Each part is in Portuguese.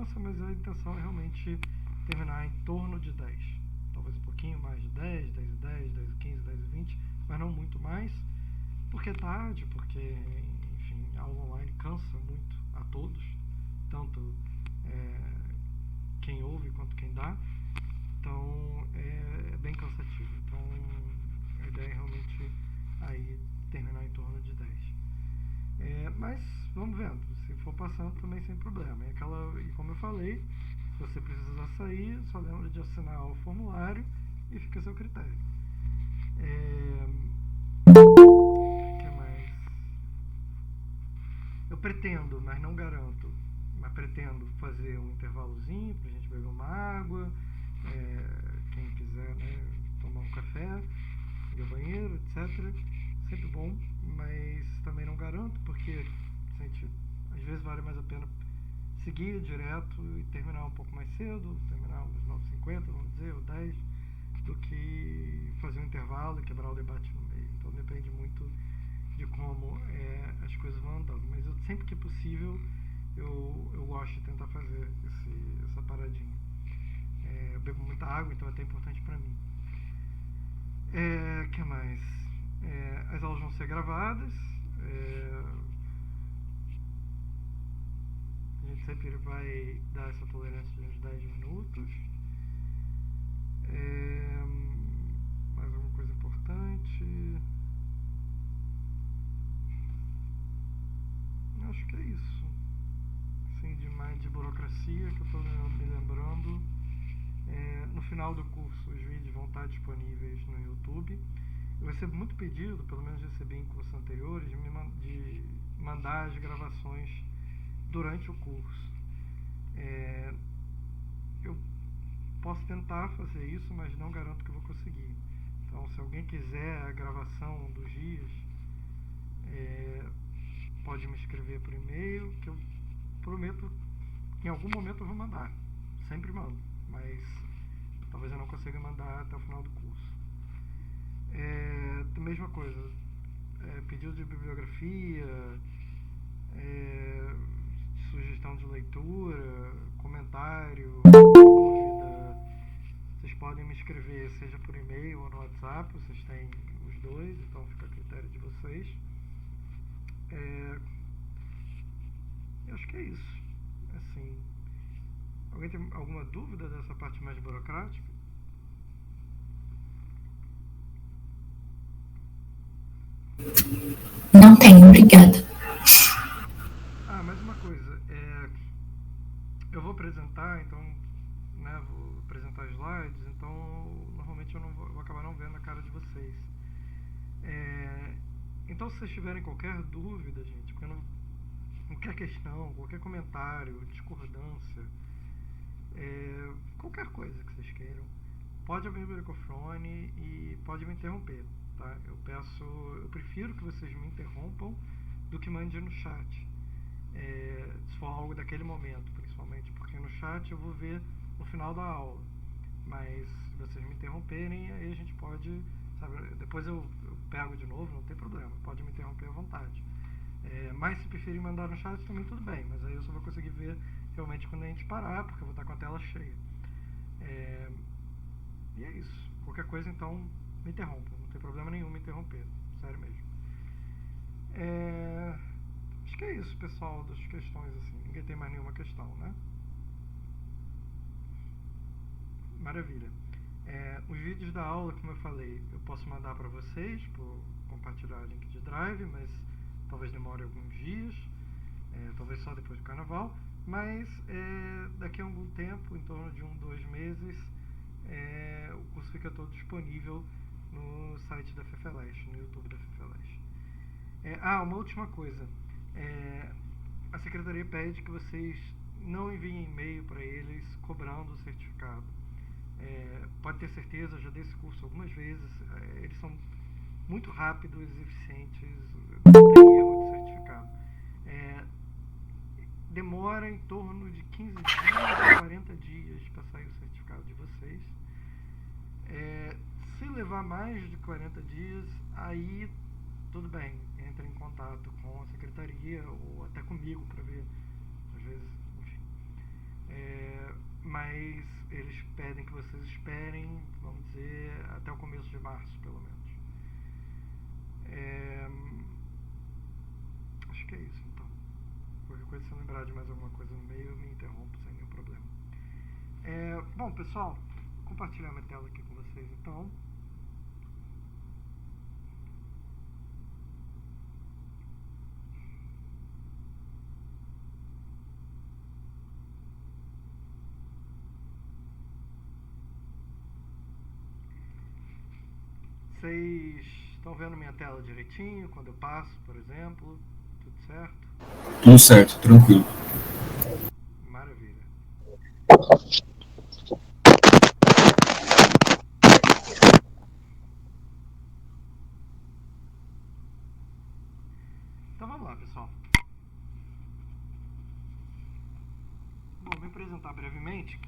segurança, mas a intenção é realmente terminar em torno de 10. Talvez um pouquinho mais de 10, 10 e 10, 10 e 15, 10 e 20, mas não muito mais, porque é tarde, porque, enfim, a aula online cansa muito a todos, tanto quem ouve quanto quem dá, então é bem cansativo. Então a ideia é realmente aí terminar em torno de 10. Mas vamos vendo, se for passando também sem problema. E como eu falei, se você precisar sair, só lembra de assinar o formulário e fica a seu critério. O que mais? Eu pretendo, mas não garanto, mas pretendo fazer um intervalozinho pra gente beber uma água, quem quiser, né, tomar um café, ir ao banheiro, etc. Sempre bom, mas também não garanto, porque às vezes vale mais a pena seguir direto e terminar um pouco mais cedo, terminar uns 9h50, vamos dizer, ou 10, do que fazer um intervalo e quebrar o debate no meio. Então depende muito de como as coisas vão andando. Mas sempre que possível eu gosto de tentar fazer essa paradinha. Eu bebo muita água, então é até importante para mim. O que mais? As aulas vão ser gravadas. A gente sempre vai dar essa tolerância de uns 10 minutos. Mais alguma coisa importante? Acho que é isso. Assim, de burocracia que eu estou me lembrando. No final do curso, os vídeos vão estar disponíveis no YouTube. Eu recebo muito pedido, pelo menos recebi em cursos anteriores, de mandar as gravações durante o curso. Eu posso tentar fazer isso, mas não garanto que eu vou conseguir. Então, se alguém quiser a gravação dos dias, pode me escrever por e-mail, que eu prometo que em algum momento eu vou mandar. Sempre mando, mas talvez eu não consiga mandar até o final do curso. Mesma coisa, pedido de bibliografia, sugestão de leitura, comentário, dúvida, vocês podem me escrever, seja por e-mail ou no WhatsApp, vocês têm os dois, então fica a critério de vocês. Eu acho que é isso. Assim, alguém tem alguma dúvida dessa parte mais burocrática? Não tenho, obrigada. Mais uma coisa, eu vou apresentar, então, né, vou apresentar slides, então normalmente eu vou acabar não vendo a cara de vocês. Então, se vocês tiverem qualquer dúvida, gente, qualquer questão, qualquer comentário, discordância, qualquer coisa que vocês queiram, pode abrir o microfone e pode me interromper, tá? Eu prefiro que vocês me interrompam do que mandem no chat. Se for algo daquele momento, principalmente, porque no chat eu vou ver no final da aula, mas se vocês me interromperem, aí a gente pode, sabe, depois eu pego de novo, não tem problema, pode me interromper à vontade. Mas se preferir mandar no chat também tudo bem, mas aí eu só vou conseguir ver realmente quando a gente parar, porque eu vou estar com a tela cheia. E é isso. Qualquer coisa, então, me interrompa, não tem problema nenhum me interromper, sério mesmo. Acho que é isso, pessoal, das questões, assim. Ninguém tem mais nenhuma questão, né? Maravilha. Os vídeos da aula, como eu falei, eu posso mandar para vocês, por compartilhar o link de Drive, mas talvez demore alguns dias, talvez só depois do carnaval, mas daqui a algum tempo, em torno de 2 meses, o curso fica todo disponível no site da FEFELESH, no YouTube da FEFELESH. Uma última coisa. A secretaria pede que vocês não enviem e-mail para eles cobrando o certificado. Pode ter certeza, eu já dei esse curso algumas vezes, eles são muito rápidos e eficientes, não tem erro de certificado. Demora em torno de 15 dias a 40 dias para sair o certificado de vocês. Se levar mais de 40 dias, aí tudo bem, entre em contato com a secretaria ou até comigo para ver, às vezes, enfim. mas eles pedem que vocês esperem, vamos dizer, até o começo de março, pelo menos. Acho que é isso, então. Qualquer coisa, se eu lembrar de mais alguma coisa no meio, eu me interrompo sem nenhum problema. Bom, pessoal, vou compartilhar minha tela aqui com vocês, então. Vocês estão vendo minha tela direitinho quando eu passo, por exemplo? Tudo certo? Tudo certo, tranquilo. Maravilha. Então vamos lá, pessoal. Bom, me apresentar brevemente.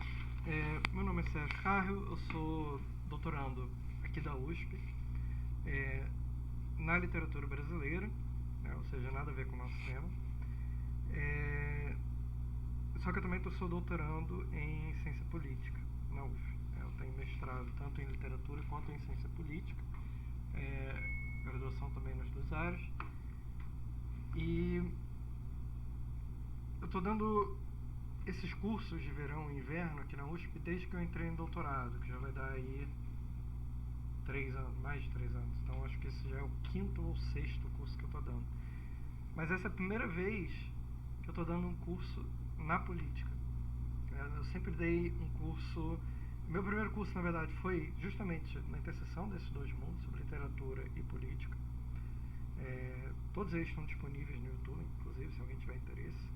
Meu nome é Sérgio Carril, eu sou doutorando aqui da USP na literatura brasileira, né, ou seja, nada a ver com o nosso tema. Só que eu também sou doutorando em ciência política na UF. Eu tenho mestrado tanto em literatura quanto em ciência política, graduação também nas duas áreas. E eu estou dando esses cursos de verão e inverno aqui na USP desde que eu entrei em doutorado, que já vai dar aí 3 anos, mais de 3 anos. Então acho que esse já é o 5º ou 6º curso que eu estou dando. Mas essa é a primeira vez que eu estou dando um curso na política. Eu sempre dei um curso... Meu primeiro curso, na verdade, foi justamente na interseção desses dois mundos, sobre literatura e política. Todos eles estão disponíveis no YouTube, inclusive, se alguém tiver interesse.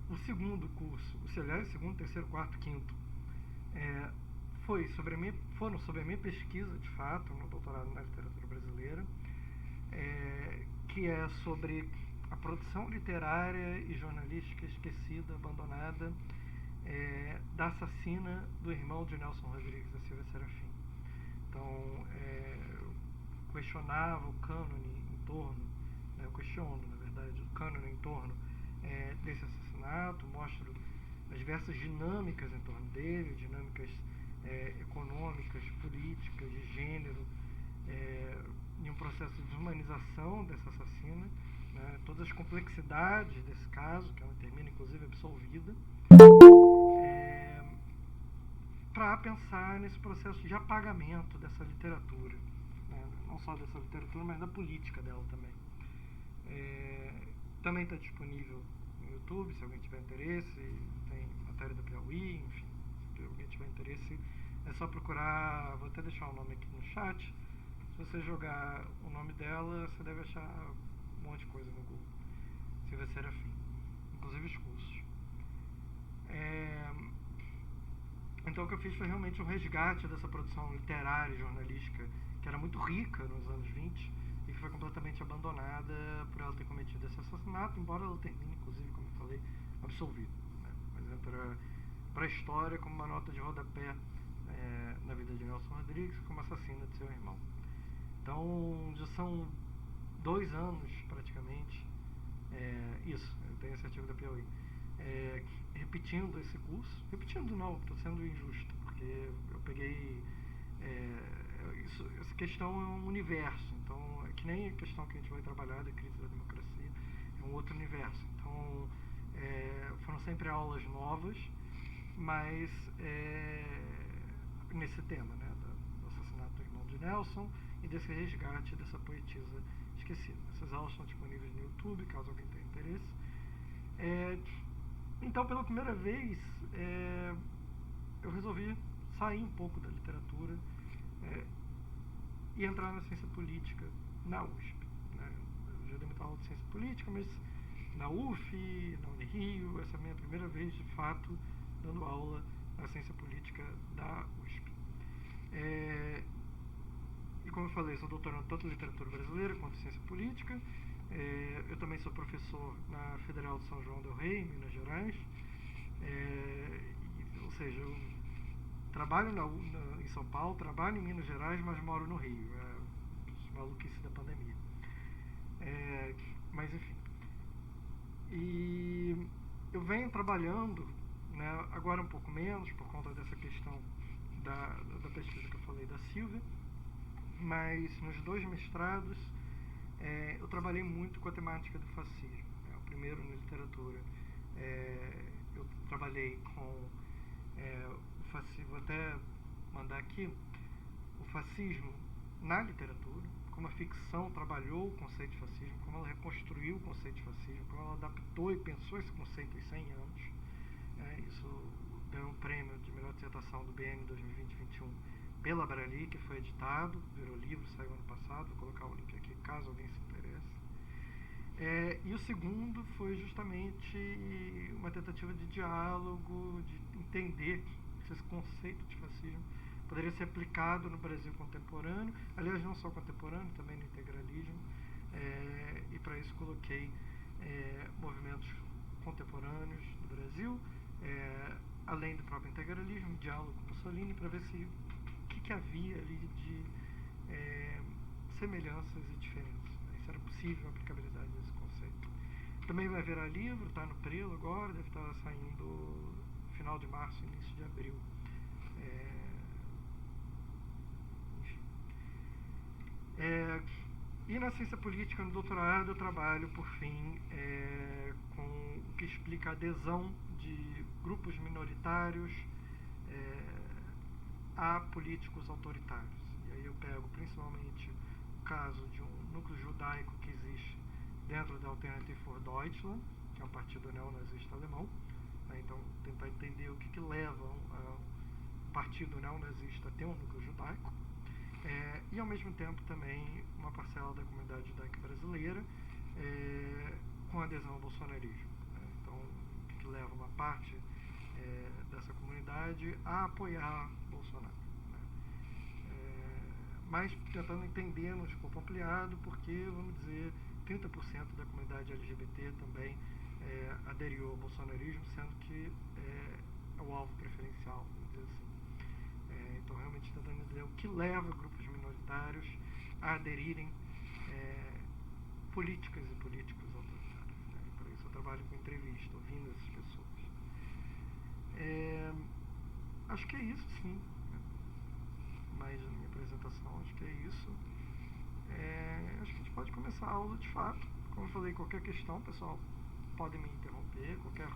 O segundo curso, aliás, o segundo, terceiro, quarto, quinto, foram sobre a minha pesquisa, de fato, no doutorado na literatura brasileira, que é sobre a produção literária e jornalística esquecida, abandonada, da assassina do irmão de Nelson Rodrigues, da Silvia Serafim. Então, eu questionava o cânone em torno, eu questiono, na verdade, o cânone em torno desse assassinato, mostro as diversas dinâmicas em torno dele, dinâmicas econômicas, políticas, de gênero, em um processo de desumanização dessa assassina, né, todas as complexidades desse caso, que ela termina inclusive absolvida, para pensar nesse processo de apagamento dessa literatura, né, não só dessa literatura, mas da política dela também. Também está disponível no YouTube, se alguém tiver interesse, tem matéria da Piauí, enfim, se alguém tiver interesse, é só procurar, vou até deixar o nome aqui no chat. Se você jogar o nome dela, você deve achar um monte de coisa no Google. Silvia Serafim, inclusive os cursos. Então o que eu fiz foi realmente um resgate dessa produção literária e jornalística, que era muito rica nos anos 20 e que foi completamente abandonada por ela ter cometido esse assassinato, embora ela termine, inclusive, como eu falei, absolvida, né? Mas entra para a história como uma nota de rodapé na vida de Nelson Rodrigues como assassina de seu irmão. Então já são 2 anos praticamente, isso, eu tenho esse artigo da Piauí, repetindo esse curso. Repetindo não, estou sendo injusto, porque eu peguei essa questão é um universo, então é que nem a questão que a gente vai trabalhar da crise da democracia, é um outro universo. Então foram sempre aulas novas, mas nesse tema, né, do assassinato do irmão de Nelson e desse resgate dessa poetisa esquecida. Essas aulas estão disponíveis no YouTube, caso alguém tenha interesse. Então, pela primeira vez, eu resolvi sair um pouco da literatura e entrar na ciência política na USP. Né? Eu já dei muita aula de ciência política, mas na UF, na Unirio, essa é a minha primeira vez, de fato, dando aula na ciência política da USP. E como eu falei, sou doutorando tanto em literatura brasileira quanto em ciência política. Eu também sou professor na Federal de São João del Rei, em Minas Gerais. Ou seja, eu trabalho em São Paulo, trabalho em Minas Gerais, mas moro no Rio. Maluquice da pandemia. Mas enfim. E eu venho trabalhando né? Agora um pouco menos, por conta dessa questão da pesquisa que eu falei da Silvia, mas nos 2 mestrados eu trabalhei muito com a temática do fascismo. O primeiro na literatura, eu trabalhei com o fascismo, vou até mandar aqui, o fascismo na literatura, como a ficção trabalhou o conceito de fascismo, como ela reconstruiu o conceito de fascismo, como ela adaptou e pensou esse conceito em 100 anos. Isso ganhou um prêmio de melhor dissertação do BN 2020-21 pela Abrali, que foi editado, virou livro, saiu ano passado, vou colocar o link aqui caso alguém se interesse. E o segundo foi justamente uma tentativa de diálogo, de entender se esse conceito de fascismo poderia ser aplicado no Brasil contemporâneo, aliás, não só contemporâneo, também no integralismo, e para isso coloquei movimentos contemporâneos do Brasil, além do próprio integralismo, diálogo com Mussolini, para ver se o que havia ali de semelhanças e diferenças, né? Se era possível a aplicabilidade desse conceito. Também vai virar livro, está no Prelo agora, deve estar saindo no final de março, início de abril. E na ciência política, no doutorado, eu trabalho, por fim, com o que explica a adesão de grupos minoritários a políticos autoritários. E aí eu pego principalmente o caso de um núcleo judaico que existe dentro da Alternative für Deutschland, que é um partido neonazista alemão, né? Então, tentar entender o que leva um partido neonazista a ter um núcleo judaico. E ao mesmo tempo também uma parcela da comunidade judaica brasileira com adesão ao bolsonarismo. Então, o que leva uma parte dessa comunidade a apoiar Bolsonaro. Mas tentando entender no escopo ampliado, porque, vamos dizer, 30% da comunidade LGBT também aderiu ao bolsonarismo, sendo que é o alvo preferencial, vamos dizer assim. Então, realmente tentando entender o que leva grupos minoritários a aderirem políticas e políticos autoritários. Por isso eu trabalho com entrevista, ouvindo essas pessoas. Acho que é isso, sim. Mais a minha apresentação, acho que é isso. Acho que a gente pode começar a aula de fato. Como eu falei, qualquer questão, pessoal, podem me interromper. Qualquer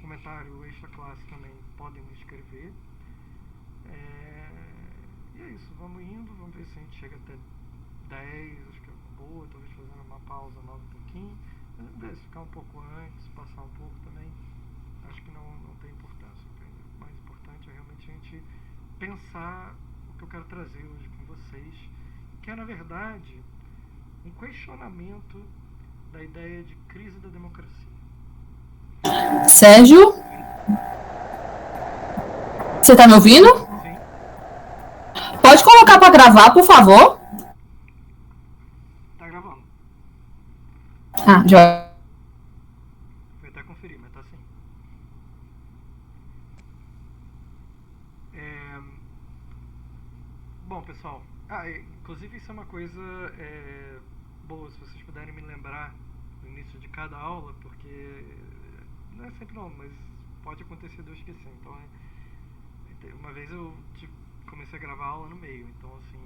comentário extra classe também podem me escrever. E é isso, vamos indo, vamos ver se a gente chega até 10, acho que é uma boa, talvez fazendo uma pausa nova um pouquinho. Mas vamos ver, se ficar um pouco antes, passar um pouco também, acho que não tem importância. O mais importante é realmente a gente pensar o que eu quero trazer hoje com vocês, que é, na verdade, um questionamento da ideia de crise da democracia. Sérgio? Você está me ouvindo? Sim. Pode colocar para gravar, por favor? Tá gravando. Já. Vou até conferir, mas tá sim. Bom, pessoal, inclusive isso é uma coisa boa, se vocês puderem me lembrar no início de cada aula, porque não é sempre não, mas pode acontecer de eu esquecer. Então, uma vez eu comecei a gravar a aula no meio, então assim,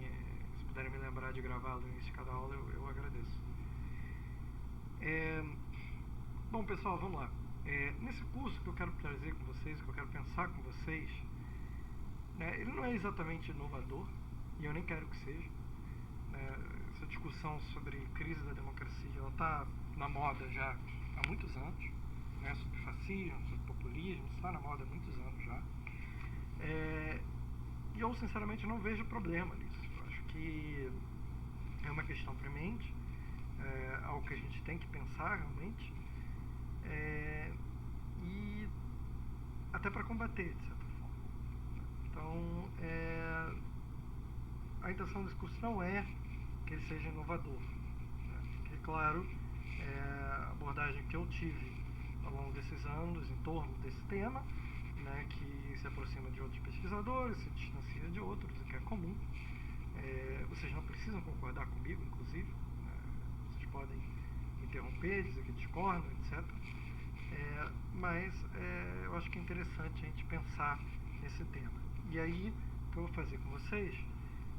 se puderem me lembrar de gravar no início de cada aula, eu agradeço. Bom, pessoal, vamos lá. Nesse curso que eu quero trazer com vocês, que eu quero pensar com vocês, né, ele não é exatamente inovador, e eu nem quero que seja. Essa discussão sobre crise da democracia, ela está na moda já há muitos anos, né, sobre fascismo, sobre populismo, está na moda há muitos anos já. E eu, sinceramente, não vejo problema nisso. Eu acho que é uma questão premente, algo que a gente tem que pensar realmente, e até para combater, de certa forma. Então, a intenção desse curso não é que ele seja inovador, né? Porque, claro, a abordagem que eu tive ao longo desses anos em torno desse tema, né, que se aproxima de outros pesquisadores, se distancia de outros, o que é comum. Vocês não precisam concordar comigo, inclusive, né? Vocês podem interromper, dizer que discordam, etc. Mas eu eu acho que é interessante a gente pensar nesse tema. E aí, o que eu vou fazer com vocês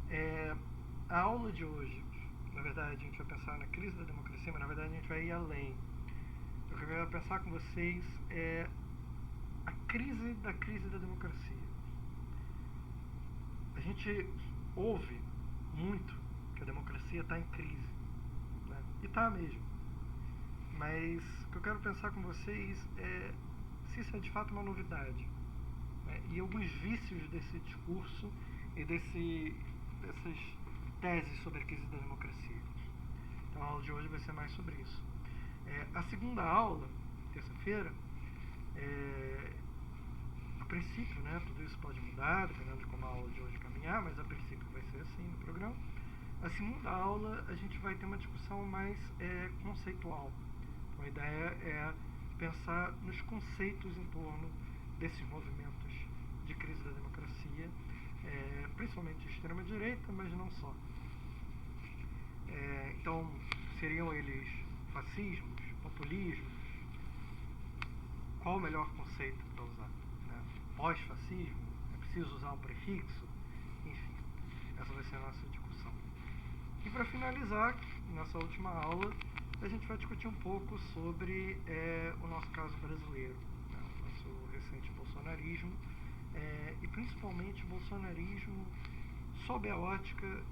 é a aula de hoje. Na verdade, a gente vai pensar na crise da democracia, mas na verdade a gente vai ir além. O que eu quero pensar com vocês é a crise da democracia. A gente ouve muito que a democracia está em crise, né? E está mesmo. Mas o que eu quero pensar com vocês é se isso é de fato uma novidade, né? E alguns vícios desse discurso e dessas teses sobre a crise da democracia. Então a aula de hoje vai ser mais sobre isso. A segunda aula, terça-feira, a princípio, né, tudo isso pode mudar, dependendo de como a aula de hoje caminhar, mas a princípio vai ser assim no programa. A segunda aula a gente vai ter uma discussão mais conceitual. Então, a ideia é pensar nos conceitos em torno desses movimentos de crise da democracia, principalmente de extrema-direita, mas não só. Então, seriam eles fascismos, populismos? Qual o melhor conceito para usar? Né? Pós-fascismo? É preciso usar um prefixo? Enfim, essa vai ser a nossa discussão. E para finalizar, nessa última aula, a gente vai discutir um pouco sobre o nosso caso brasileiro, né? O nosso recente bolsonarismo, e principalmente o bolsonarismo sob a ótica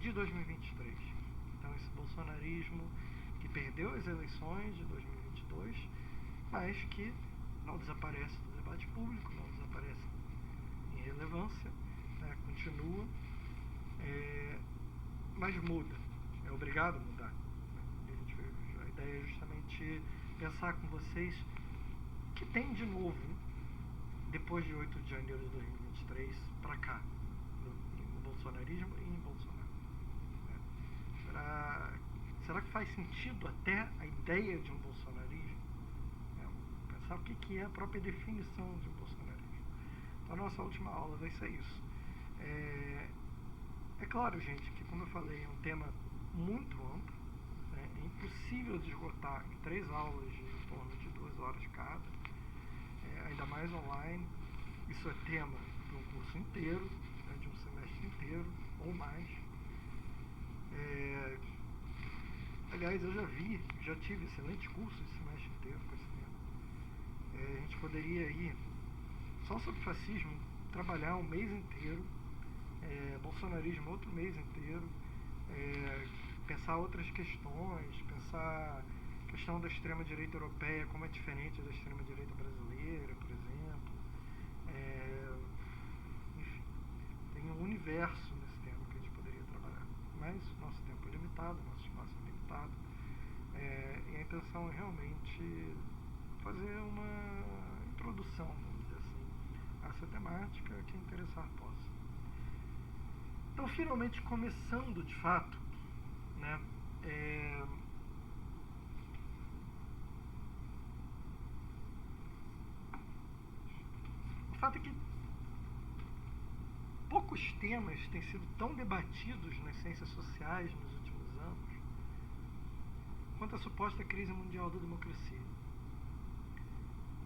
de 2023. Então, esse bolsonarismo que perdeu as eleições de 2022, mas que não desaparece do debate público, não desaparece em relevância, né? Continua, mas muda, é obrigado a mudar. A ideia é justamente pensar com vocês o que tem de novo depois de 8 de janeiro de 2023 para cá, no bolsonarismo e em Bolsonaro. Será que faz sentido até a ideia de um bolsonarismo? Pensar o que é a própria definição de um bolsonarismo. Então, a nossa última aula vai ser isso. É claro, gente, que como eu falei, é um tema muito amplo, né? É impossível de esgotar em 3 aulas de em torno de 2 horas cada, ainda mais online. Isso é tema de um curso inteiro, né? De um semestre inteiro ou mais. Aliás, eu já tive excelentes cursos de semestre inteiro com esse tema. A gente poderia ir só sobre fascismo, trabalhar um mês inteiro, bolsonarismo outro mês inteiro, pensar outras questões, pensar a questão da extrema-direita europeia, como é diferente da extrema-direita brasileira, por exemplo. Enfim, tem um universo nesse tema que a gente poderia trabalhar. Mas nosso tempo é limitado, nosso espaço é limitado, e a intenção é realmente fazer uma introdução, vamos dizer assim, a essa temática, quem interessar possa. Então, finalmente começando de fato, né, o fato é que poucos temas têm sido tão debatidos nas ciências sociais nos últimos anos quanto a suposta crise mundial da democracia.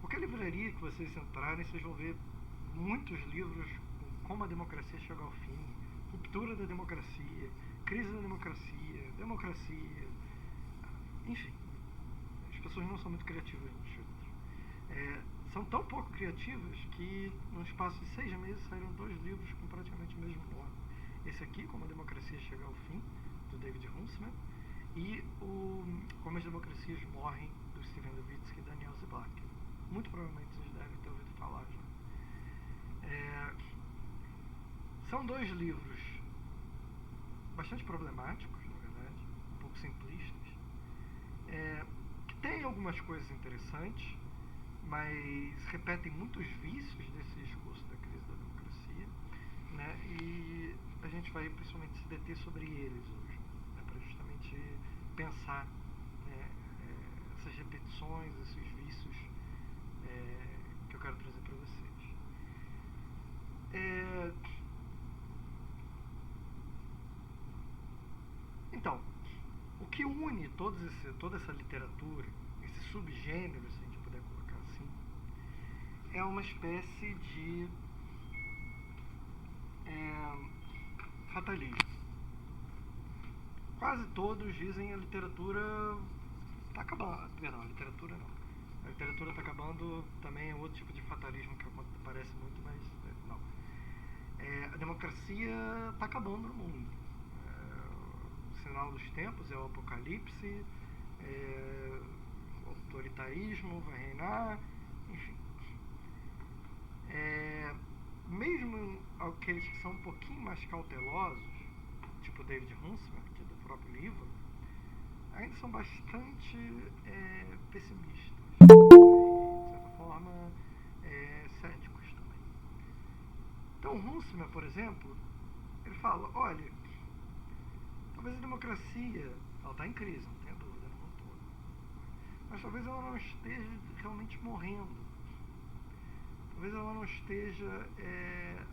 Qualquer livraria que vocês entrarem, vocês vão ver muitos livros como a democracia chegou ao fim, ruptura da democracia, crise da democracia, democracia, enfim. As pessoas não são muito criativas nos títulos. São tão pouco criativas que no espaço de 6 meses saíram 2 livros com praticamente o mesmo nome. Esse aqui, Como a Democracia Chega ao Fim, do David Huntsman, e o Como as Democracias Morrem, do Steven Levitsky e Daniel Ziblatt. Muito provavelmente vocês devem ter ouvido falar já. São 2 livros bastante problemáticos, na verdade, um pouco simplistas, que têm algumas coisas interessantes, mas repetem muitos vícios desse discurso da crise da democracia, né? E a gente vai principalmente se deter sobre eles hoje, né? Para justamente pensar, né, essas repetições, esses vícios que eu quero trazer para vocês. Então, o que une toda essa literatura, esse subgênero, se a gente puder colocar assim, é uma espécie de fatalismo. Quase todos dizem a literatura está acabando. Perdão, a literatura não. A literatura está acabando, também é outro tipo de fatalismo que parece muito, mas não. A democracia está acabando no mundo. O sinal dos tempos é o apocalipse, o autoritarismo vai reinar, enfim. Mesmo aqueles que são um pouquinho mais cautelosos, tipo David Huntsman, que é do próprio livro, ainda são bastante pessimistas, de certa forma céticos também. Então Huntsman, por exemplo, ele fala, olha, talvez a democracia, ela está em crise, não tenha dúvida, no mundo todo, mas talvez ela não esteja realmente morrendo. Talvez ela não esteja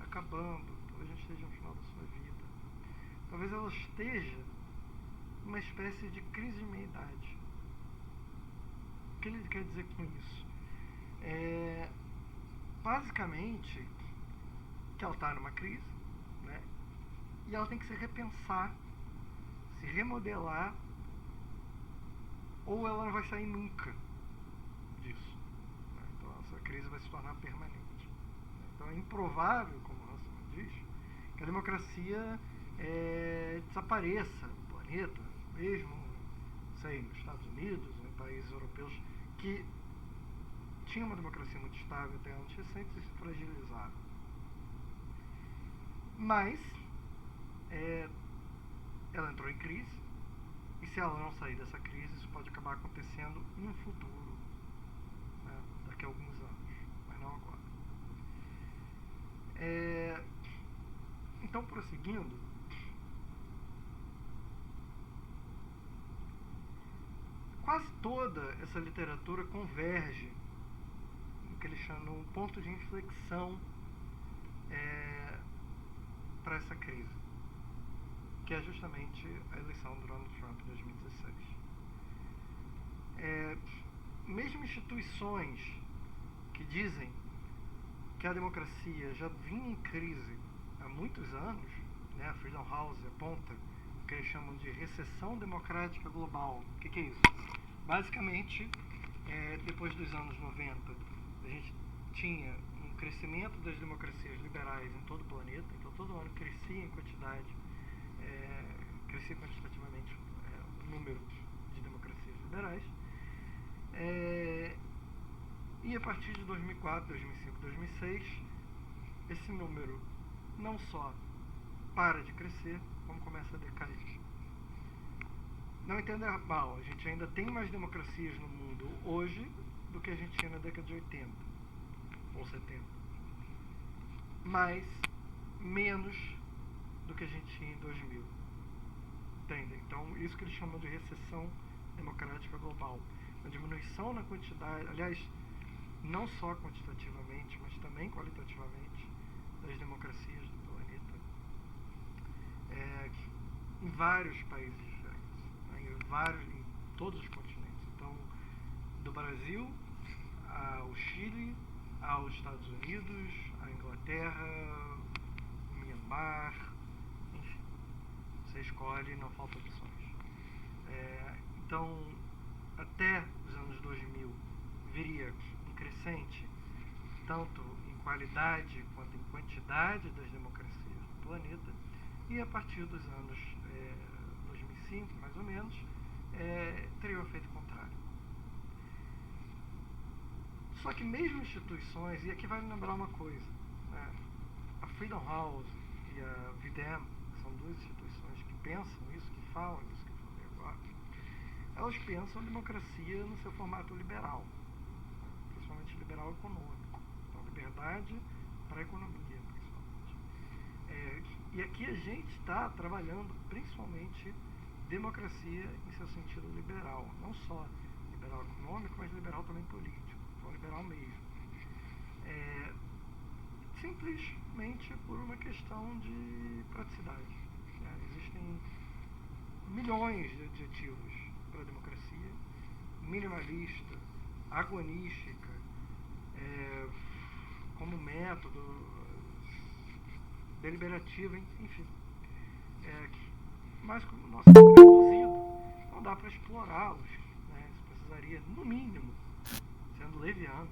acabando, talvez não esteja no final da sua vida. Talvez ela esteja numa espécie de crise de meia-idade. O que ele quer dizer com isso? Basicamente, que ela está numa crise, né? E ela tem que se repensar, se remodelar, ou ela não vai sair nunca disso. Então essa crise vai se tornar permanente. Então é improvável, como Huntsman diz, que a democracia desapareça do planeta, mesmo, sei, nos Estados Unidos, em países europeus que tinham uma democracia muito estável até anos recentes e se fragilizaram. Mas ela entrou em crise, e se ela não sair dessa crise, isso pode acabar acontecendo em um futuro, né, daqui a alguns anos, mas não agora. Então, prosseguindo, quase toda essa literatura converge no que eles chamam um ponto de inflexão para essa crise, que é justamente a eleição do Donald Trump em 2016. Mesmo instituições que dizem que a democracia já vinha em crise há muitos anos, né, a Freedom House aponta o que eles chamam de recessão democrática global. O que é isso? Basicamente, depois dos anos 90, a gente tinha um crescimento das democracias liberais em todo o planeta, então todo ano crescia em quantidade, crescia quantitativamente o número de democracias liberais, e a partir de 2004, 2005, 2006, esse número não só para de crescer, como começa a decair. Não entenda mal, a gente ainda tem mais democracias no mundo hoje do que a gente tinha na década de 80 ou 70, mas menos do que a gente tinha em 2000. Entendem? Então, isso que eles chamam de recessão democrática global. Uma diminuição na quantidade, aliás, não só quantitativamente, mas também qualitativamente, das democracias do planeta, em vários países diferentes, em todos os continentes. Então, do Brasil ao Chile, aos Estados Unidos, à Inglaterra, Myanmar, enfim, você escolhe, não falta opções. Então, até os anos 2000, viria um crescente, tanto em qualidade quanto em quantidade das democracias do planeta, e a partir dos anos 2005, mais ou menos, teria o efeito contrário. Só que mesmo instituições, e aqui vale lembrar uma coisa, né, a Freedom House e a VDM, que são duas instituições que pensam isso, que falam isso que eu falei agora, elas pensam a democracia no seu formato liberal, principalmente liberal econômico. Então, liberdade para a economia, principalmente. E aqui a gente está trabalhando principalmente democracia em seu sentido liberal, não só liberal econômico, mas liberal também político, então liberal mesmo. Simplesmente por uma questão de praticidade. Existem milhões de adjetivos para a democracia: minimalista, agonística, método deliberativo, enfim. Mas como o nosso tempo é reduzido, não dá para explorá-los. Né? Isso precisaria, no mínimo, sendo leviano,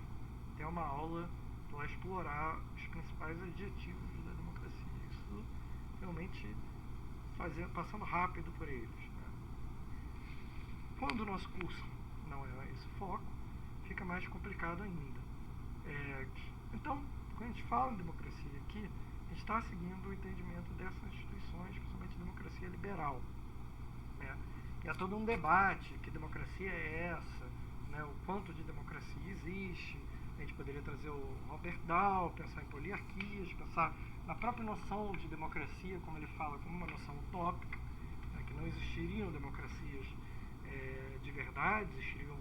ter uma aula para explorar os principais adjetivos da democracia. Isso realmente passando rápido por eles. Né? Quando o nosso curso não é esse foco, fica mais complicado ainda. Então, quando a gente fala em democracia aqui, a gente está seguindo o entendimento dessas instituições, principalmente democracia liberal. Né? E há todo um debate, que democracia é essa, né? O quanto de democracia existe. A gente poderia trazer o Robert Dahl, pensar em poliarquias, pensar na própria noção de democracia, como ele fala, como uma noção utópica, né? Que não existiriam democracias de verdade, existiriam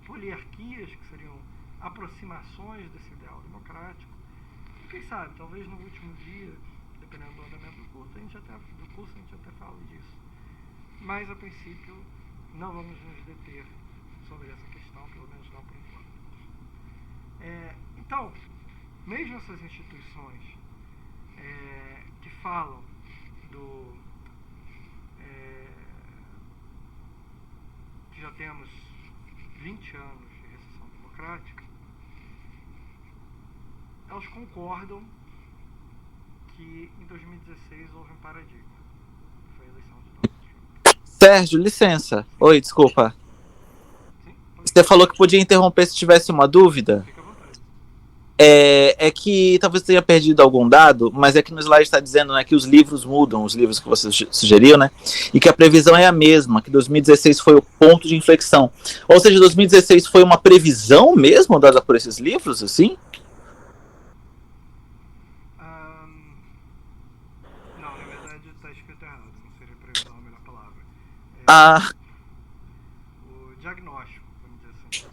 poliarquias, que seriam aproximações desse ideal democrático. E quem sabe, talvez no último dia, dependendo do andamento do curso, a gente até fala disso. Mas, a princípio, não vamos nos deter sobre essa questão, pelo menos não por enquanto. Então, mesmo essas instituições que falam que já temos 20 anos de recessão democrática, elas concordam que em 2016 houve um paradigma. Foi a eleição de Donald Trump. Sérgio, licença. Oi, desculpa. Sim? Você falou que podia interromper se tivesse uma dúvida. Fica à vontade. É que talvez tenha perdido algum dado, mas é que no slide está dizendo, né, que os livros mudam, os livros que você sugeriu, né, e que a previsão é a mesma, que 2016 foi o ponto de inflexão. Ou seja, 2016 foi uma previsão mesmo dada por esses livros, assim? Não, na verdade está escrito errado, não seria previsão a melhor palavra. O diagnóstico, vamos dizer assim.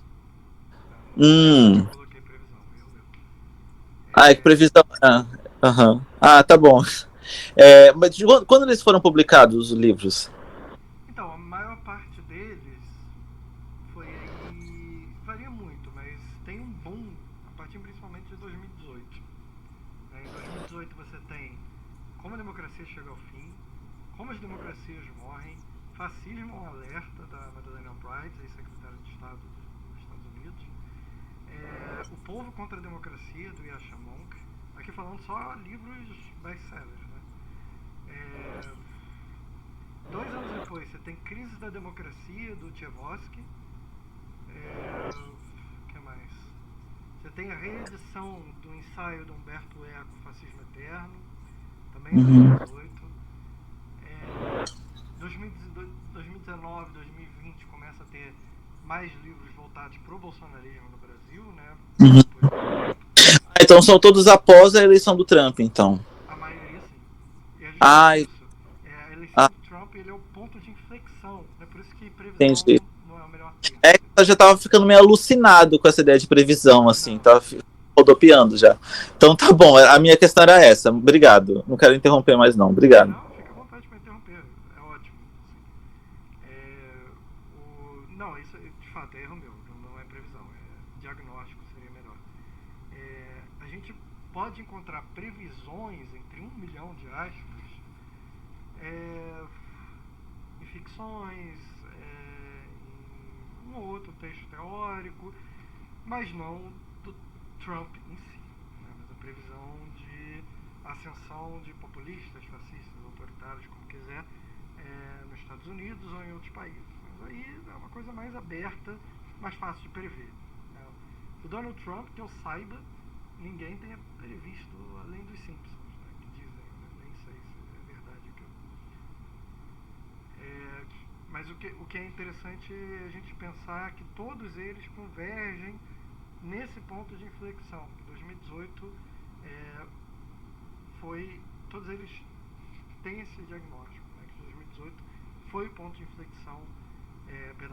Eu coloquei previsão, eu mesmo. Que previsão. Tá bom. Mas quando eles foram publicados, os livros? Então, a maior parte deles foi aí. Varia muito, mas tem um boom a partir principalmente de 2018. Em 2018 você tem Como a Democracia Chega ao Fim, Como as Democracias Morrem, Fascismo ao Alerta, da Madeleine Albright, ex-secretária de Estado dos Estados Unidos, O Povo contra a Democracia, do Yasha Monk, aqui falando só livros best-sellers. Né? 2 anos depois você tem Crise da Democracia, do Tchaikovsky. O que mais? Você tem a reedição do ensaio de Humberto Eco, Fascismo Eterno, também em 2018. 2019, 2020 começa a ter mais livros voltados para o bolsonarismo no Brasil, né? Então são todos após a eleição do Trump, então. A maioria sim. E a isso. A eleição do Trump, ele é o ponto de inflexão. É por isso que previsão não é o melhor termo. Eu já tava ficando meio alucinado com essa ideia de previsão, assim, tava rodopiando já. Então tá bom, a minha questão era essa. Obrigado. Não quero interromper mais não. Obrigado. Não, fica à vontade para interromper. É ótimo. Não, isso de fato é erro meu. Não é previsão. Diagnóstico seria melhor. A gente pode encontrar previsões entre 1 milhão de aspas em ficções, em um ou outro texto teórico, mas não do Trump em si. Né? Mas a previsão de ascensão de populistas, fascistas, autoritários, como quiser, nos Estados Unidos ou em outros países. Mas aí é uma coisa mais aberta, mais fácil de prever. Né? O Donald Trump, que eu saiba, ninguém tenha previsto além dos Simpsons, né? Que dizem, nem sei se é verdade o que mas o que é interessante é a gente pensar que todos eles convergem nesse ponto de inflexão. 2018 todos eles têm esse diagnóstico, né? Que 2018 foi o ponto de inflexão,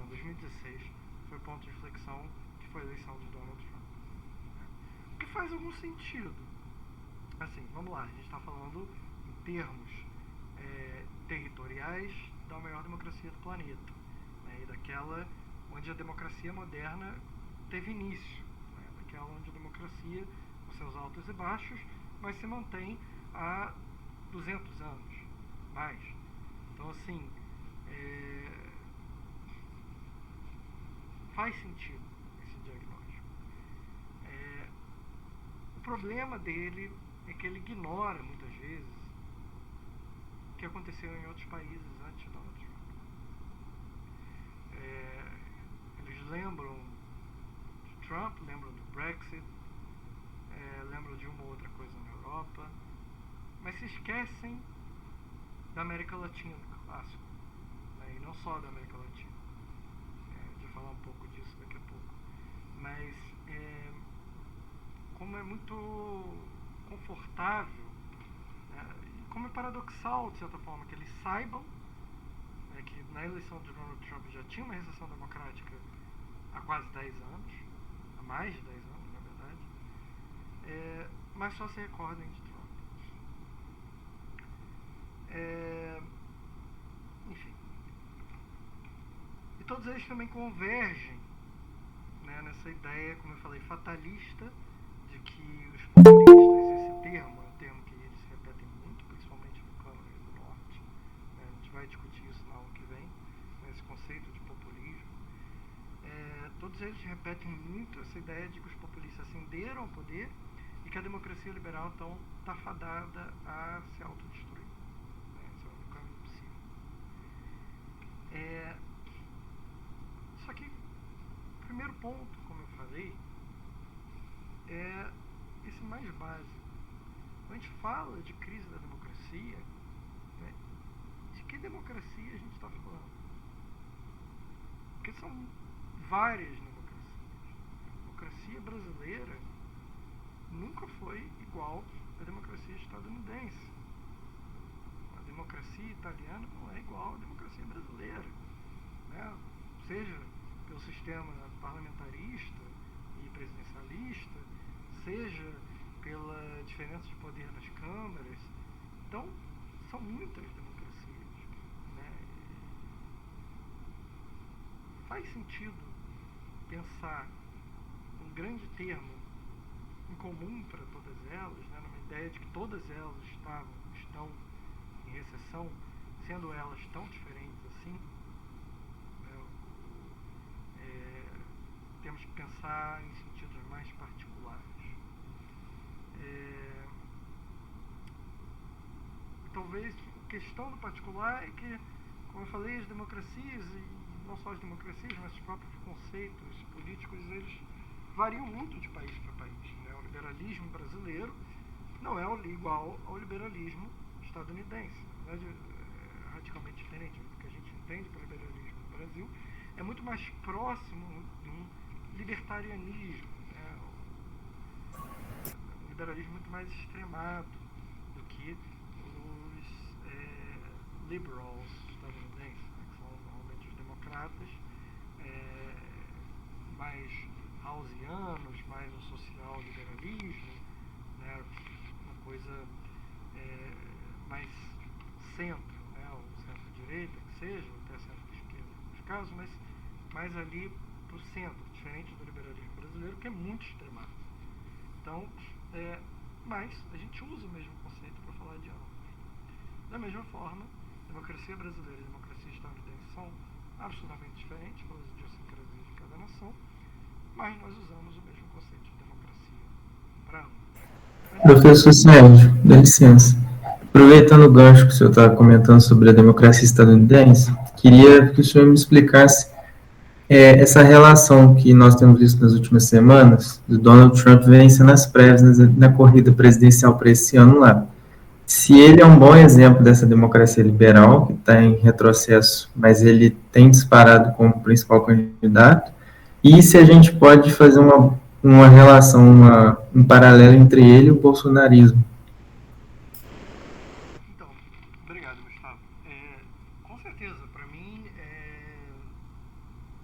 2016 foi o ponto de inflexão que foi a eleição de Donald Trump. O que faz algum sentido. Assim, vamos lá, a gente está falando em termos territoriais da maior democracia do planeta, né? E daquela onde a democracia moderna teve início, né? Daquela onde a democracia com seus altos e baixos, mas se mantém há 200 anos, mais. Então, assim, faz sentido esse diagnóstico. O problema dele é que ele ignora, muitas vezes, o que aconteceu em outros países antes de Donald Trump. Eles lembram de Trump, lembram do Brexit, lembram de uma ou outra coisa na Europa, mas se esquecem da América Latina, clássico, né? E não só da América Latina. A gente vai falar um pouco disso daqui a pouco. Mas como é muito confortável, né? E como é paradoxal, de certa forma, que eles saibam, né, que na eleição de Donald Trump já tinha uma recessão democrática há quase 10 anos, há mais de 10 anos, na verdade, mas só se recordem de Trump. Enfim. E todos eles também convergem, né, nessa ideia, como eu falei, fatalista, de que os populistas, esse termo é um termo que eles repetem muito, principalmente no Câmara do Norte, né, a gente vai discutir isso na aula que vem, né, esse conceito de populismo. Todos eles repetem muito essa ideia de que os populistas ascenderam ao poder e que a democracia liberal está fadada a se autodestruir. Esse é o único caminho possível. Só que o primeiro ponto, como eu falei, é esse mais básico. Quando a gente fala de crise da democracia, né, de que democracia a gente está falando? Porque são várias democracias. A democracia brasileira nunca foi igual à democracia estadunidense. A democracia italiana não é igual à democracia brasileira, né? Seja pelo sistema parlamentarista e presidencialista, seja pela diferença de poder nas câmaras. Então, são muitas democracias, né? Faz sentido pensar um grande termo em comum para todas elas, né, numa ideia de que todas elas estão em recessão, sendo elas tão diferentes assim, né, temos que pensar em sentidos mais particulares. Talvez a questão do particular é que, como eu falei, as democracias, e não só as democracias, mas os próprios conceitos políticos, eles variam muito de país para país. Né? O liberalismo brasileiro não é igual ao liberalismo estadunidense. Na verdade, é radicalmente diferente. O que a gente entende por liberalismo no Brasil é muito mais próximo de um libertarianismo, né? Um liberalismo muito mais extremado do que os liberals estadunidenses, né? Que são normalmente os democratas, mais hausianos, mais o social liberalismo, né? Uma coisa mais centro, né? Ou centro-direita, que seja, ou até centro-esquerda em alguns casos, mas mais ali para o centro, diferente do liberalismo brasileiro, que é muito extremado. Então, mas a gente usa o mesmo conceito para falar de ambos. Da mesma forma, democracia brasileira e democracia estadunidense são absolutamente diferentes pelas idiosincrasias de cada nação, mas nós usamos o mesmo conceito de democracia para ambos. Professor Sérgio, dá licença. Aproveitando o gancho que o senhor estava comentando sobre a democracia estadunidense, queria que o senhor me explicasse essa relação que nós temos visto nas últimas semanas, do Donald Trump vencendo as prévias na corrida presidencial para esse ano lá. Se ele é um bom exemplo dessa democracia liberal, que está em retrocesso, mas ele tem disparado como principal candidato, e se a gente pode fazer uma relação, um paralelo entre ele e o bolsonarismo. Então, obrigado, Gustavo. Com certeza, para mim,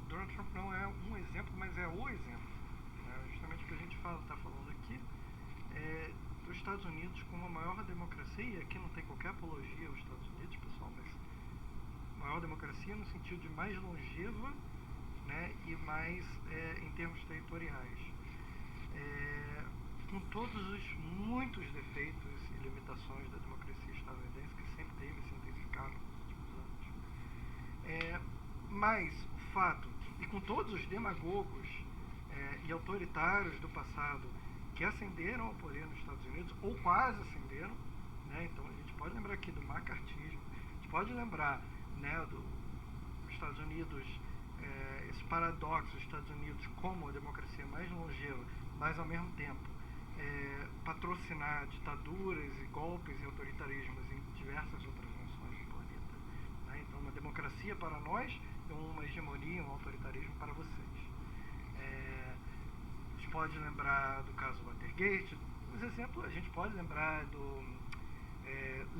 Donald Trump não é um exemplo, mas é o exemplo. Justamente o que a gente está falando aqui dos Estados Unidos como a maior democracia, e aqui não tem qualquer apologia aos Estados Unidos, pessoal, mas maior democracia no sentido de mais longeva, né, e mais em termos territoriais. Com todos os muitos defeitos e limitações da democracia estadunidense, que sempre teve se intensificaram nos últimos anos. Mas o fato, e com todos os demagogos e autoritários do passado que ascenderam ao poder nos Estados Unidos, ou quase ascenderam, né? Então a gente pode lembrar aqui do macartismo, a gente pode lembrar, né, dos Estados Unidos, esse paradoxo dos Estados Unidos como a democracia mais longeva, mas ao mesmo tempo patrocinar ditaduras e golpes e autoritarismos em diversas outras nações do planeta, né? Então uma democracia para nós e uma hegemonia, um autoritarismo para vocês. A gente pode lembrar do caso Watergate, por exemplo, a gente pode lembrar do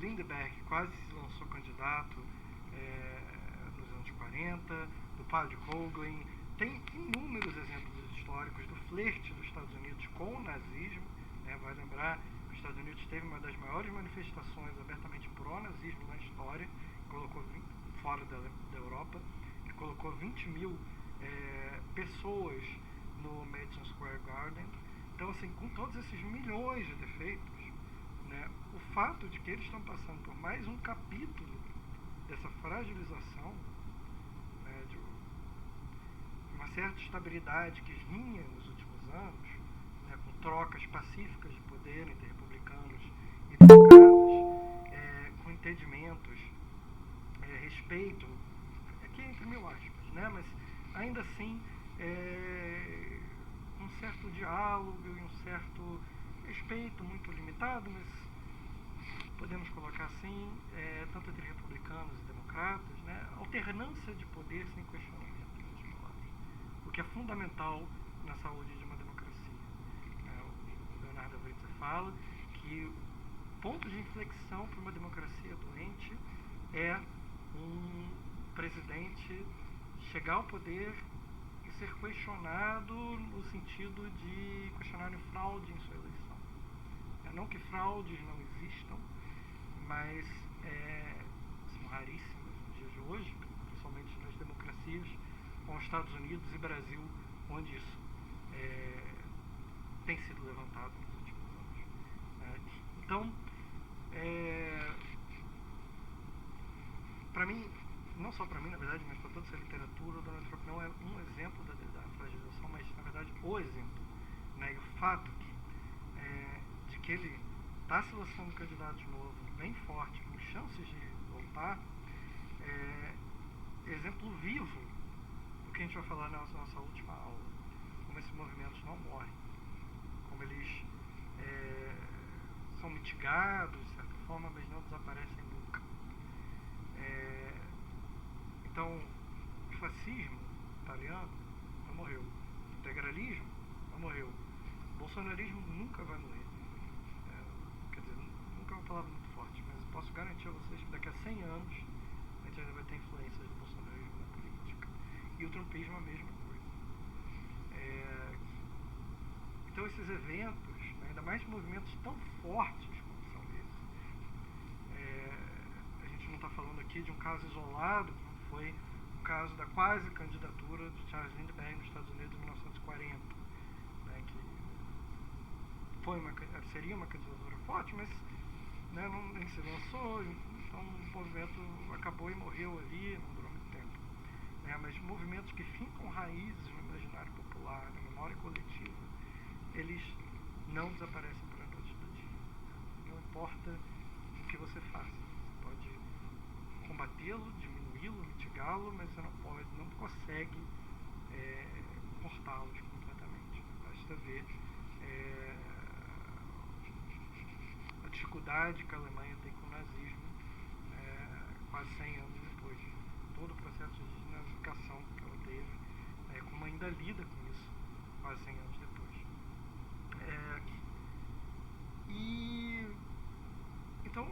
Lindbergh, que quase se lançou candidato nos anos 40, do padre Hoagland. Tem inúmeros exemplos históricos do flerte dos Estados Unidos com o nazismo, né? Vai lembrar que os Estados Unidos teve uma das maiores manifestações abertamente pró-nazismo na história, colocou fora da Europa, que colocou 20 mil pessoas no Madison Square Garden. Então, assim, com todos esses milhões de defeitos, né, o fato de que eles estão passando por mais um capítulo dessa fragilização, né, de uma certa estabilidade que vinha nos últimos anos, né, com trocas pacíficas de poder entre republicanos e democratas, com entendimentos, respeito, aqui entre mil aspas, né, mas ainda assim um certo diálogo e um certo respeito muito limitado, mas podemos colocar assim, tanto entre republicanos e democratas, né, alternância de poder sem questionamento, o que é fundamental na saúde de uma democracia. O Leonardo Writzer fala que o ponto de inflexão para uma democracia doente é um presidente chegar ao poder e ser questionado no sentido de questionário fraude em sua eleição. Não que fraudes não existam, mas são raríssimas nos dias de hoje, principalmente nas democracias como Estados Unidos e Brasil, onde isso tem sido levantado nos últimos anos. Então, para mim, não só para mim, na verdade, mas para toda essa literatura, o Donald Trump não é um exemplo da fragilização, mas, na verdade, o exemplo. Né? E o fato de que ele está se lançando candidato de novo, bem forte, com chances de voltar, exemplo vivo do que a gente vai falar na nossa última aula. Como esses movimentos não morrem, como eles são mitigados, de certa forma, mas não desaparecem nunca. Então, o fascismo italiano não morreu, o integralismo não morreu, o bolsonarismo nunca vai morrer. Quer dizer, nunca é uma palavra muito forte, mas eu posso garantir a vocês que daqui a 100 anos a gente ainda vai ter influências do bolsonarismo na política. E o trumpismo é a mesma coisa. Então esses eventos, né, ainda mais movimentos tão fortes como são esses, a gente não está falando aqui de um caso isolado, como foi o caso da quase candidatura de Charles Lindbergh nos Estados Unidos em 1940, né, que seria uma candidatura forte, mas, né, nem se lançou, então o movimento acabou e morreu ali, não durou muito tempo. Mas movimentos que fincam raízes no imaginário popular, na memória coletiva, eles não desaparecem por a noite do dia. Não importa o que você faça. Você pode combatê-lo, diminuí-lo, mitigá-lo, mas você não consegue cortá-los completamente. Basta ver a dificuldade que a Alemanha tem com o nazismo quase 100 anos depois. Todo o processo de desnazificação que ela teve, como ainda lida com isso quase 100 anos depois. Então,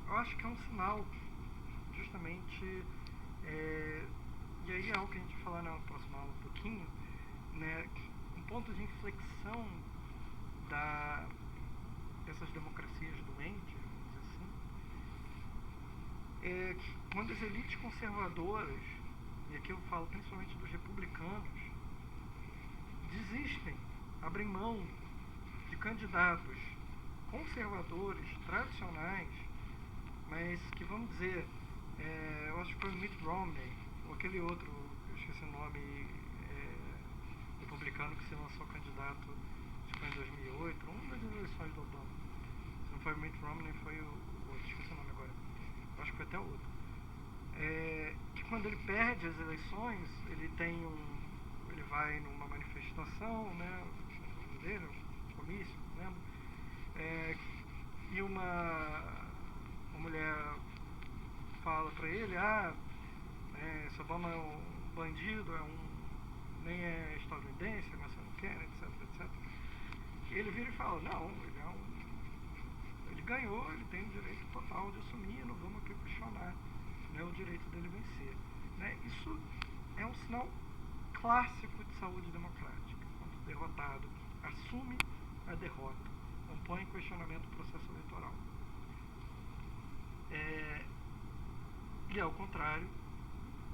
eu acho que é um sinal, justamente, e aí é algo que a gente vai falar na próxima aula um pouquinho, né, um ponto de inflexão dessas democracias doentes, vamos dizer assim, quando as elites conservadoras, e aqui eu falo principalmente dos republicanos, desistem, abrem mão de candidatos conservadores, tradicionais, mas que, vamos dizer, eu acho que foi o Mitt Romney, ou aquele outro, eu esqueci o nome, republicano que se lançou candidato, acho que foi em 2008, uma das eleições do Obama. Se não foi o Mitt Romney, foi o outro, esqueci o nome agora, eu acho que foi até o outro. Que quando ele perde as eleições, ele vai numa manifestação, né, o nome dele, um comício, não lembro, e uma mulher fala pra ele, esse Obama é um bandido, nem é estadunidense, mas você não quer, etc, etc. E ele vira e fala, não, ele ganhou, ele tem o direito total de assumir, não vamos aqui questionar, né, o direito dele vencer. Né? Isso é um sinal clássico de saúde democrática, quando o derrotado assume a derrota, não põe em questionamento o processo eleitoral. E ao contrário,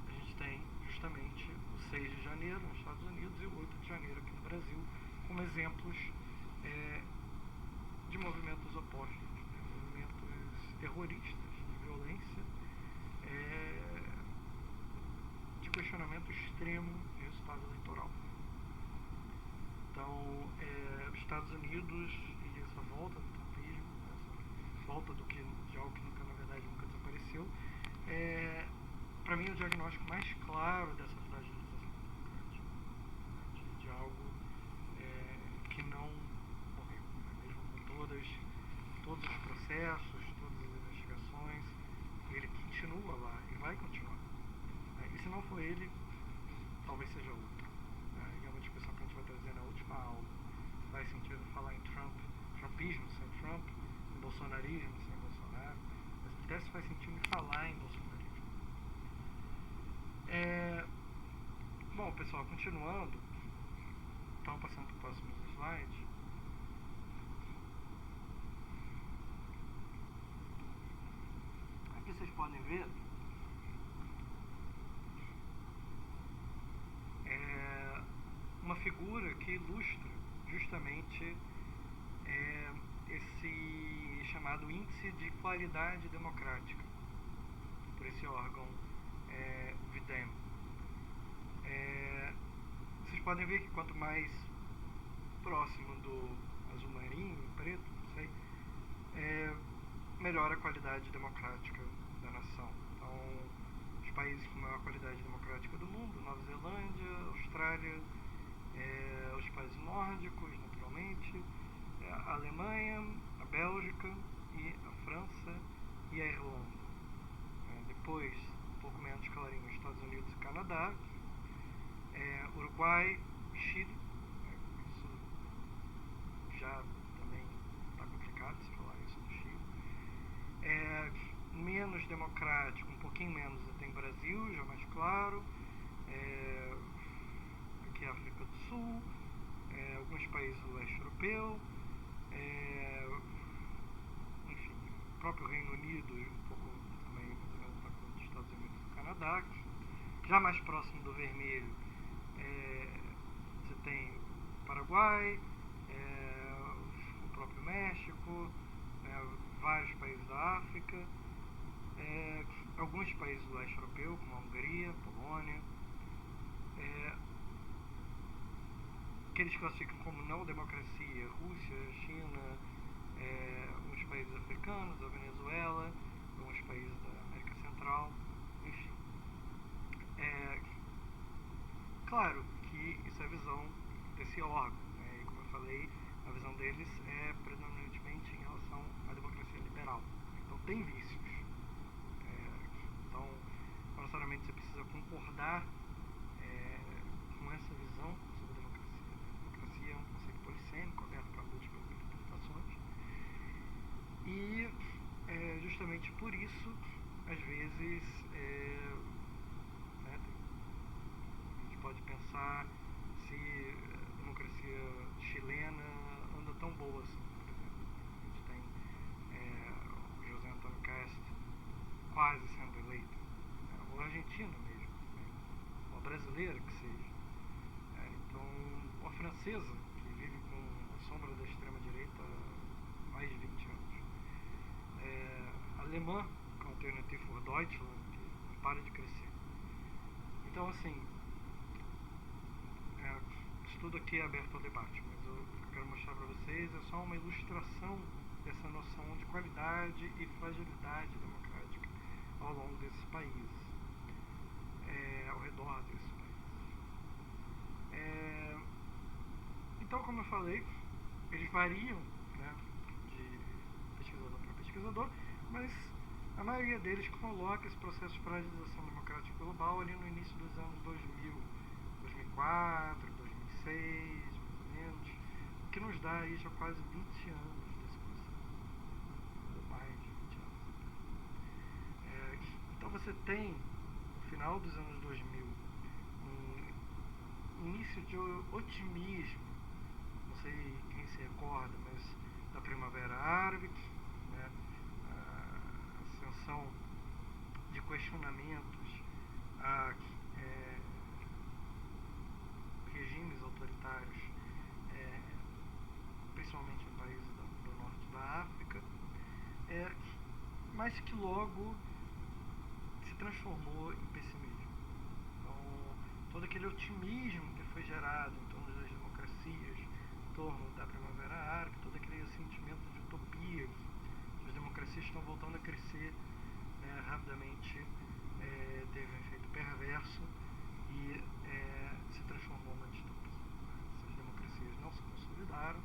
a gente tem justamente o 6 de janeiro nos Estados Unidos e o 8 de janeiro aqui no Brasil como exemplos de movimentos opostos, né? Movimentos terroristas, de violência, de questionamento extremo de resultado eleitoral. Então, os Estados Unidos e essa volta do trumpismo, essa volta de algo que na verdade nunca desapareceu, para mim é o diagnóstico mais claro dessa fragilização democrática, de algo que não morreu, né? Mesmo com todos os processos, todas as investigações, ele continua lá e vai continuar. E se não for ele, talvez seja outro. E é uma discussão que a gente vai trazer na última aula. Faz sentido falar em trumpismo sem Trump, em bolsonarismo sem Bolsonaro, mas até se faz sentido falar em bolsonarismo. Bom, pessoal, continuando, então passando para os próximos slides. Aqui vocês podem ver uma figura que ilustra justamente esse chamado índice de qualidade democrática, por esse órgão VIDEM. Vocês podem ver que quanto mais próximo do azul marinho, preto, não sei, melhor a qualidade democrática da nação. Então, os países com maior qualidade democrática do mundo, Nova Zelândia, Austrália, os países nórdicos, naturalmente, a Alemanha, a Bélgica e a França e a Irlanda. Depois, um pouco menos clarinho, os Estados Unidos e Canadá, Uruguai e Chile. Isso já também está complicado se falar isso do Chile. Menos democrático, um pouquinho menos, tem Brasil, já mais claro. Aqui a África do Sul, alguns países do leste europeu, enfim, o próprio Reino Unido e um pouco também mais ou menos da conta dos Estados Unidos e do Canadá. Já mais próximo do vermelho, você tem o Paraguai, o próprio México, vários países da África, alguns países do leste europeu, como a Hungria, Polônia, que eles classificam como não democracia, Rússia, China, alguns países africanos, a Venezuela, alguns países da América Central, enfim. Claro que isso é a visão desse órgão, né? E como eu falei, a visão deles é predominantemente em relação à democracia liberal. Então tem vícios. Então, não necessariamente você precisa concordar com essa visão sobre a democracia. A democracia é um conceito polissêmico, aberto para múltiplas interpretações. E justamente por isso, às vezes, a gente pode pensar se a democracia chilena anda tão boa assim, por exemplo. A gente tem o José Antônio Cast quase sendo eleito, ou a Argentina mesmo, ou a brasileira que seja. Então, ou a francesa, que vive com a sombra da extrema-direita Deutschland, que não para de crescer. Então, assim, isso tudo aqui é aberto ao debate, mas eu quero mostrar para vocês é só uma ilustração dessa noção de qualidade e fragilidade democrática ao longo desses países, ao redor desses países. Então, como eu falei, eles variam, né, de pesquisador para pesquisador, mas a maioria deles coloca esse processo de fragilização democrática global ali no início dos anos 2000, 2004, 2006, mais ou menos, o que nos dá aí já quase 20 anos desse processo, ou mais de 20 anos. Então você tem, no final dos anos 2000, um início de otimismo, não sei quem se recorda, mas da Primavera Árabe, né, a ascensão de questionamentos a regimes autoritários, principalmente em países do norte da África, mas que logo se transformou em pessimismo. Então, todo aquele otimismo que foi gerado em torno das democracias, em torno da Primavera Árabe, todo aquele sentimento de utopia, que as democracias estão voltando a crescer, né, rapidamente, teve um efeito perverso e se transformou numa distopia. Essas democracias não se consolidaram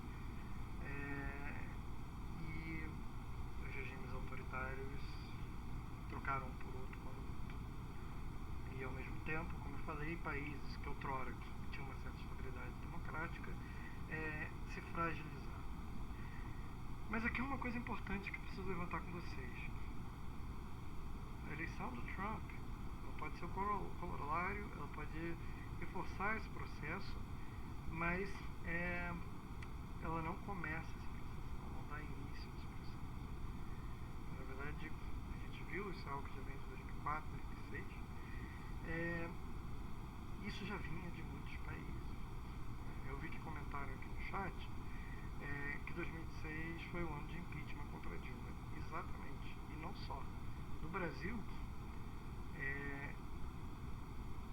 e os regimes autoritários trocaram um por outro conduto. E ao mesmo tempo, como eu falei, países que outrora tinham uma certa estabilidade democrática se fragilizaram. Mas aqui uma coisa importante que preciso levantar com vocês. A eleição do Trump, ela pode ser o corolário, ela pode reforçar esse processo, mas ela não começa esse processo, ela não dá início a esse processo. Na verdade, a gente viu, isso é algo que já vem de 2004, 2006, isso já vinha de muitos países. Eu vi que comentaram aqui no chat que 2006 foi o ano de impeachment contra Dilma. Exatamente, e não só. No Brasil,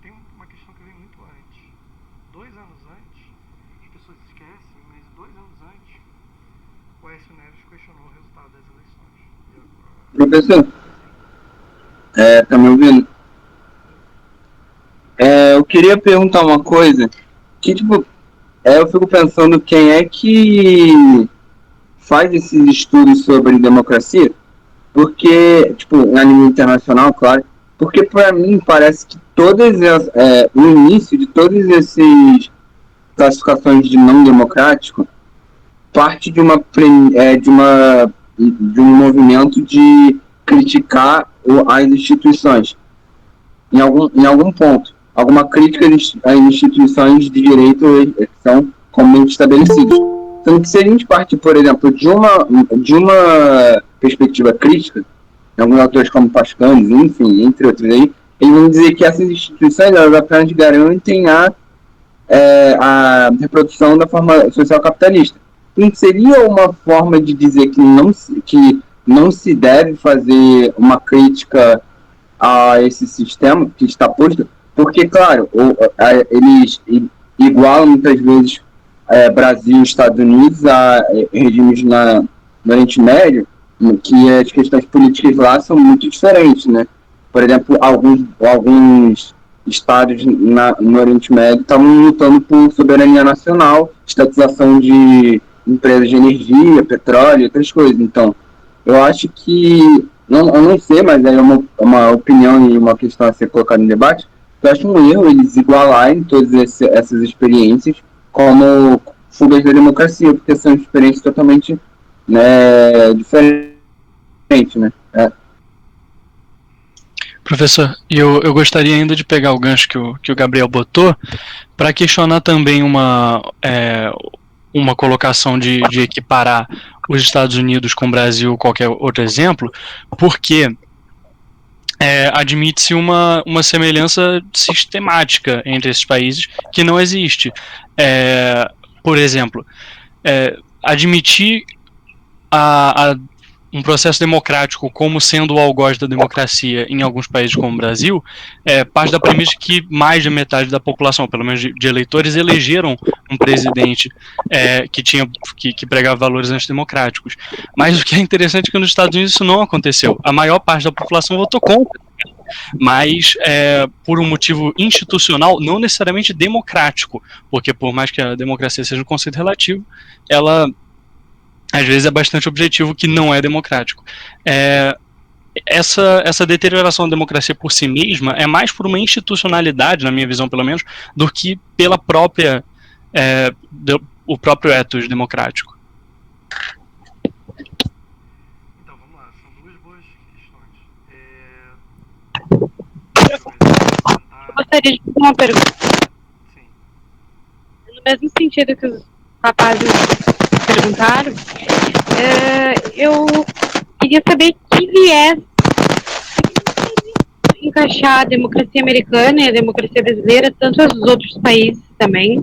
tem uma questão que vem muito antes. 2 anos antes, as pessoas esquecem, mas 2 anos antes, o Aécio Neves questionou o resultado das eleições. Professor, tá me ouvindo? Eu queria perguntar uma coisa, que tipo, eu fico pensando quem é que faz esses estudos sobre democracia, porque, tipo, a nível internacional, claro, porque para mim parece que o início de todas essas classificações de não democrático parte de um movimento de criticar as instituições em algum ponto, alguma crítica às instituições de direito que são comumente estabelecidas. Sendo que se a gente parte, por exemplo, de uma perspectiva crítica, alguns autores como Pascanes, enfim, entre outros aí, eles vão dizer que essas instituições elas apenas garantem a reprodução da forma social capitalista. Então, seria uma forma de dizer que não se deve fazer uma crítica a esse sistema que está posto, porque, claro, eles igualam muitas vezes Brasil e Estados Unidos a regimes no Oriente Médio, que as questões políticas lá são muito diferentes, né? Por exemplo, alguns estados no Oriente Médio estavam lutando por soberania nacional, estatização de empresas de energia, petróleo e outras coisas. Então, eu acho que, eu não sei, mas é uma opinião e uma questão a ser colocada em debate, eu acho um erro eles igualarem todas essas experiências como fugas da democracia, porque são experiências totalmente diferentes, né? Professor, eu gostaria ainda de pegar o gancho que o Gabriel botou para questionar também uma colocação de equiparar os Estados Unidos com o Brasil ou qualquer outro exemplo, porque admite-se uma semelhança sistemática entre esses países que não existe. Por exemplo, admitir um processo democrático como sendo o algoz da democracia em alguns países como o Brasil, parte da premissa que mais de metade da população, pelo menos de eleitores, elegeram um presidente que pregava valores antidemocráticos. Mas o que é interessante é que nos Estados Unidos isso não aconteceu. A maior parte da população votou contra, mas por um motivo institucional, não necessariamente democrático, porque por mais que a democracia seja um conceito relativo, ela às vezes é bastante objetivo que não é democrático. Essa deterioração da democracia por si mesma é mais por uma institucionalidade, na minha visão pelo menos, do que pela própria o próprio ethos democrático. Então vamos lá, são duas boas questões. Eu gostaria de fazer uma pergunta. Sim. No mesmo sentido que os rapazes perguntaram, eu queria saber que viés encaixar a democracia americana e a democracia brasileira, tanto os outros países também,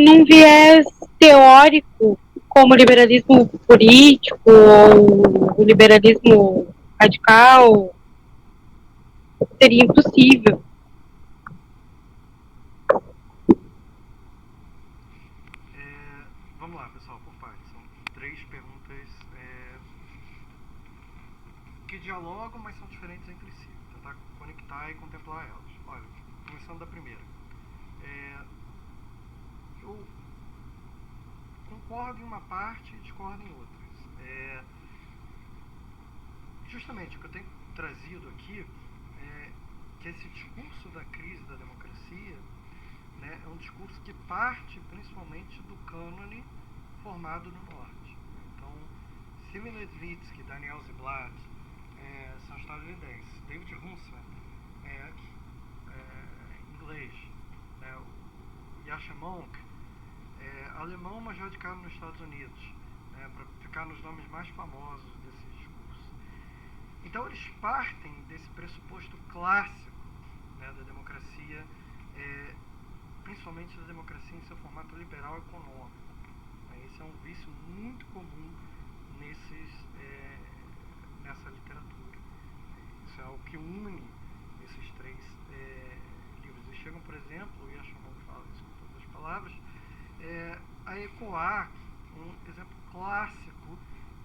num viés teórico, como o liberalismo político ou o liberalismo radical, seria impossível. Vamos lá, pessoal, por partes. São 3 perguntas que dialogam, mas são diferentes entre si. Vou tentar conectar e contemplar elas. Olha, começando da primeira. Eu concordo em uma parte e discordo em outras. Justamente o que eu tenho trazido aqui é que esse discurso da crise da democracia, né, é um discurso que parte principalmente do cânone formado no Norte. Então, Simeon Levitsky, Daniel Ziblatt são estadunidenses. David Huntsman inglês. Né, o Yasha Monk alemão, mas radicado nos Estados Unidos, né, para ficar nos nomes mais famosos desse discurso. Então eles partem desse pressuposto clássico, né, da democracia, principalmente da democracia em seu formato liberal econômico. Esse é um vício muito comum nessa literatura. Isso é o que une esses 3 livros. Eles chegam, por exemplo, e a Chamon fala isso com todas as palavras, a ecoar um exemplo clássico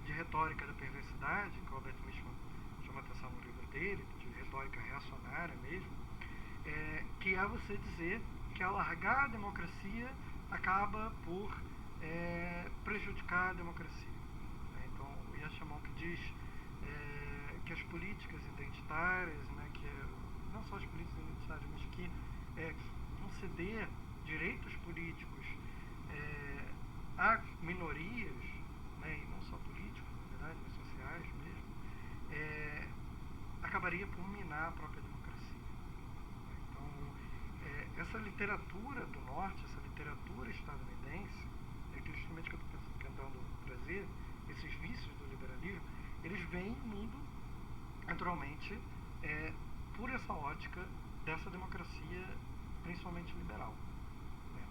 de retórica da perversidade, que o Albert Mishman chama atenção no livro dele, de retórica reacionária mesmo, que é você dizer que alargar a democracia acaba por prejudicar a democracia. Então, o Yashamon que diz que as políticas identitárias, né, não só as políticas identitárias, mas que conceder direitos políticos a minorias, né, e não só políticos, na verdade, mas sociais mesmo, acabaria por minar a própria democracia. Então, essa literatura do Norte, essa literatura estadunidense, que justamente que eu estou tentando trazer, esses vícios do liberalismo, eles veem o mundo, naturalmente, por essa ótica dessa democracia, principalmente liberal. Né?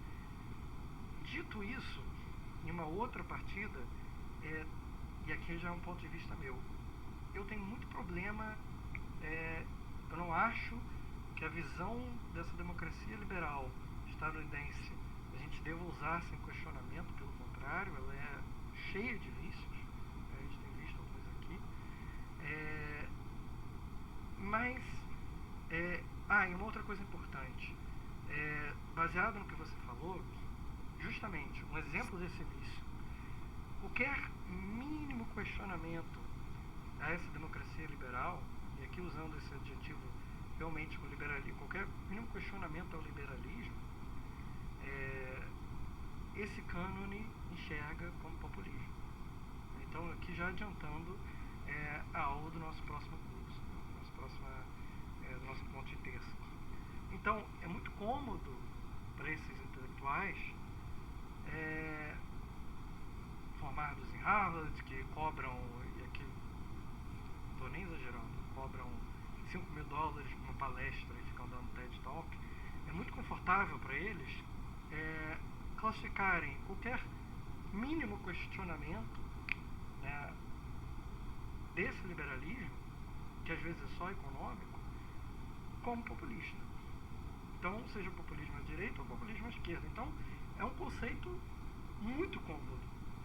Dito isso, em uma outra partida, e aqui já é um ponto de vista meu, eu tenho muito problema, eu não acho que a visão dessa democracia liberal estadunidense a gente deva usar sem questionamento, pelo contrário, ela é cheia de vícios, a gente tem visto alguns aqui, mas e uma outra coisa importante, baseado no que você falou, justamente um exemplo desse vício, qualquer mínimo questionamento a essa democracia liberal, e aqui usando esse adjetivo realmente com liberalismo, qualquer mínimo questionamento ao liberalismo, esse cânone enxerga como populismo. Então, aqui já adiantando a aula do nosso próximo curso, do nosso ponto de terça. Então, é muito cômodo para esses intelectuais formados em Harvard, que cobram, e aqui não estou nem exagerando, cobram $5.000 por uma palestra e ficam dando TED Talk. É muito confortável para eles classificarem qualquer mínimo questionamento, né, desse liberalismo, que às vezes é só econômico, como populista. Então, seja populismo à direita ou populismo à esquerda. Então, é um conceito muito cômodo.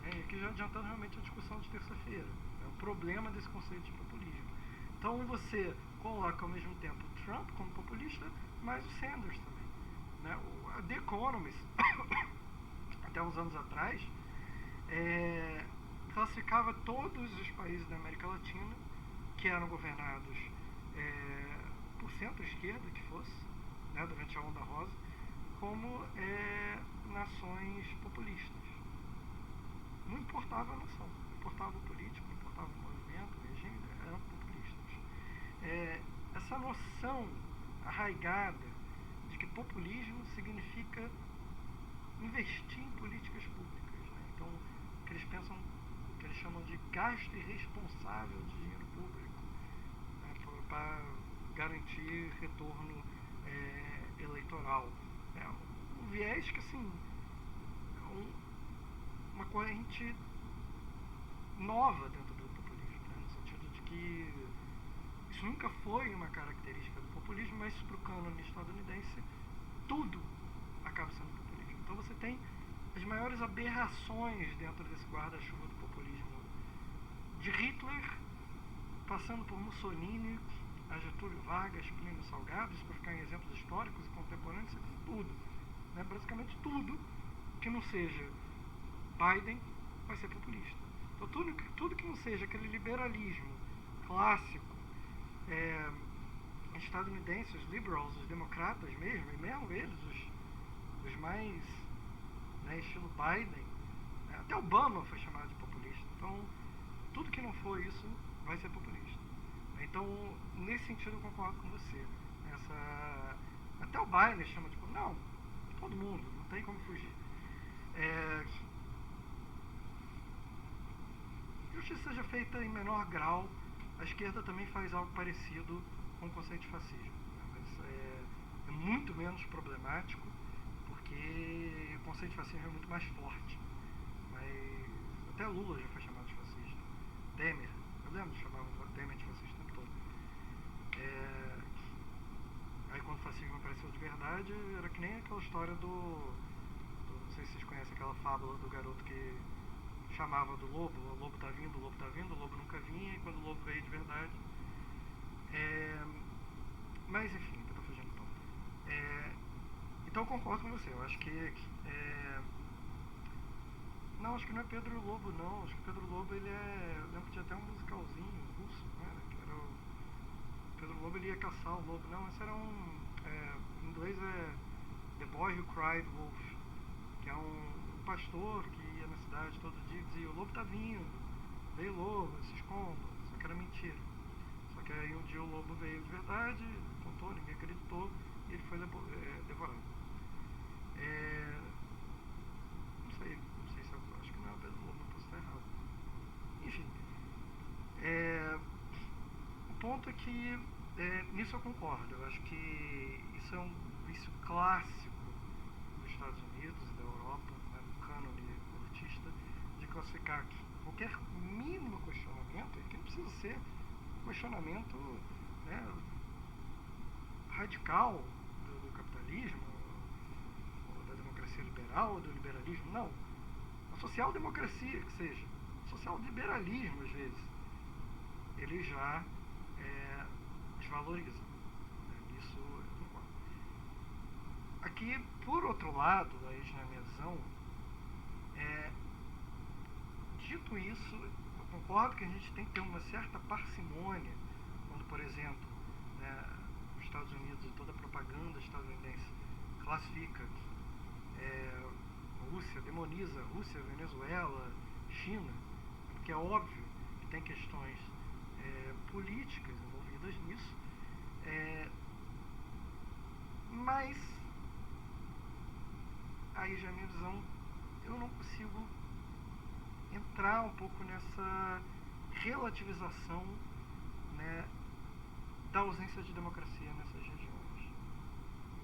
Né? E aqui já adiantando realmente a discussão de terça-feira. É o problema desse conceito de populismo. Então, você coloca ao mesmo tempo o Trump como populista, mas o Sanders também. Né? A The Economist, até uns anos atrás, classificava todos os países da América Latina que eram governados por centro-esquerda, que fosse, né, durante a Onda Rosa, como nações populistas. Não importava a nação, não importava o político, não importava o movimento, o regime, eram populistas. Essa noção arraigada de que populismo significa investir em políticas públicas. Né? Então, que eles pensam, que eles chamam de gasto irresponsável de dinheiro público, né, para garantir retorno eleitoral. Um viés que, assim, uma corrente nova dentro do populismo, né, no sentido de que isso nunca foi uma característica do populismo, mas para o cânone estadunidense tudo acaba sendo populismo. Então você tem as maiores aberrações dentro desse guarda-chuva do populismo, de Hitler, passando por Mussolini, a Getúlio Vargas, Plínio Salgado, isso para ficar em exemplos históricos e contemporâneos, tudo. Né? Basicamente tudo que não seja Biden vai ser populista. Então tudo que não seja aquele liberalismo clássico, estadunidenses, os liberals, os democratas mesmo, e mesmo eles, os mais, né, estilo Biden, até Obama foi chamado de populista. Então, tudo que não for isso vai ser populista. Então, nesse sentido, eu concordo com você. Até o Biden chama de populista. Não, todo mundo, não tem como fugir. Justiça seja feita em menor grau, a esquerda também faz algo parecido com o conceito de fascismo. Né? Mas é muito menos problemático, porque o conceito de fascismo é muito mais forte. Mas até Lula já foi chamado de fascista. Temer, eu lembro de chamar o Temer de fascista o tempo todo. Aí quando o fascismo apareceu de verdade, era que nem aquela história do não sei se vocês conhecem aquela fábula do garoto que chamava do lobo, o lobo tá vindo, o lobo nunca vinha, e quando o lobo veio de verdade. Mas enfim, eu tô fugindo do ponto. Então eu concordo com você, eu acho que não, acho que não é Pedro Lobo não, acho que Pedro Lobo ele eu lembro que tinha até um musicalzinho russo, né, que era o Pedro Lobo, ele ia caçar o lobo, não, esse era em inglês The Boy Who Cried Wolf, que é um pastor que ia na cidade todo dia e dizia, o lobo tá vindo, veio o lobo, se esconda, só que era mentira. Só que aí um dia o lobo veio de verdade, contou, ninguém acreditou, e ele foi devorado. Não sei se eu acho que não é o Pedro Lobo, não posso estar errado. Enfim, o ponto é que nisso eu concordo. Eu acho que isso é um vício clássico dos Estados Unidos e da Europa, né, do cânone elitista, de classificar qualquer mínimo questionamento, que não precisa ser um questionamento, né, radical do capitalismo, ou da democracia liberal, ou do liberalismo, não. A social-democracia, que seja, social-liberalismo, às vezes, ele já desvaloriza. Isso eu concordo. Aqui, por outro lado, aí na minha visão, dito isso, eu concordo que a gente tem que ter uma certa parcimônia quando, por exemplo, né, os Estados Unidos e toda a propaganda estadunidense classifica Rússia, demoniza Rússia, Venezuela, China, porque é óbvio que tem questões políticas envolvidas nisso, mas aí já é a minha visão, eu não consigo entrar um pouco nessa relativização, né, da ausência de democracia nessas regiões.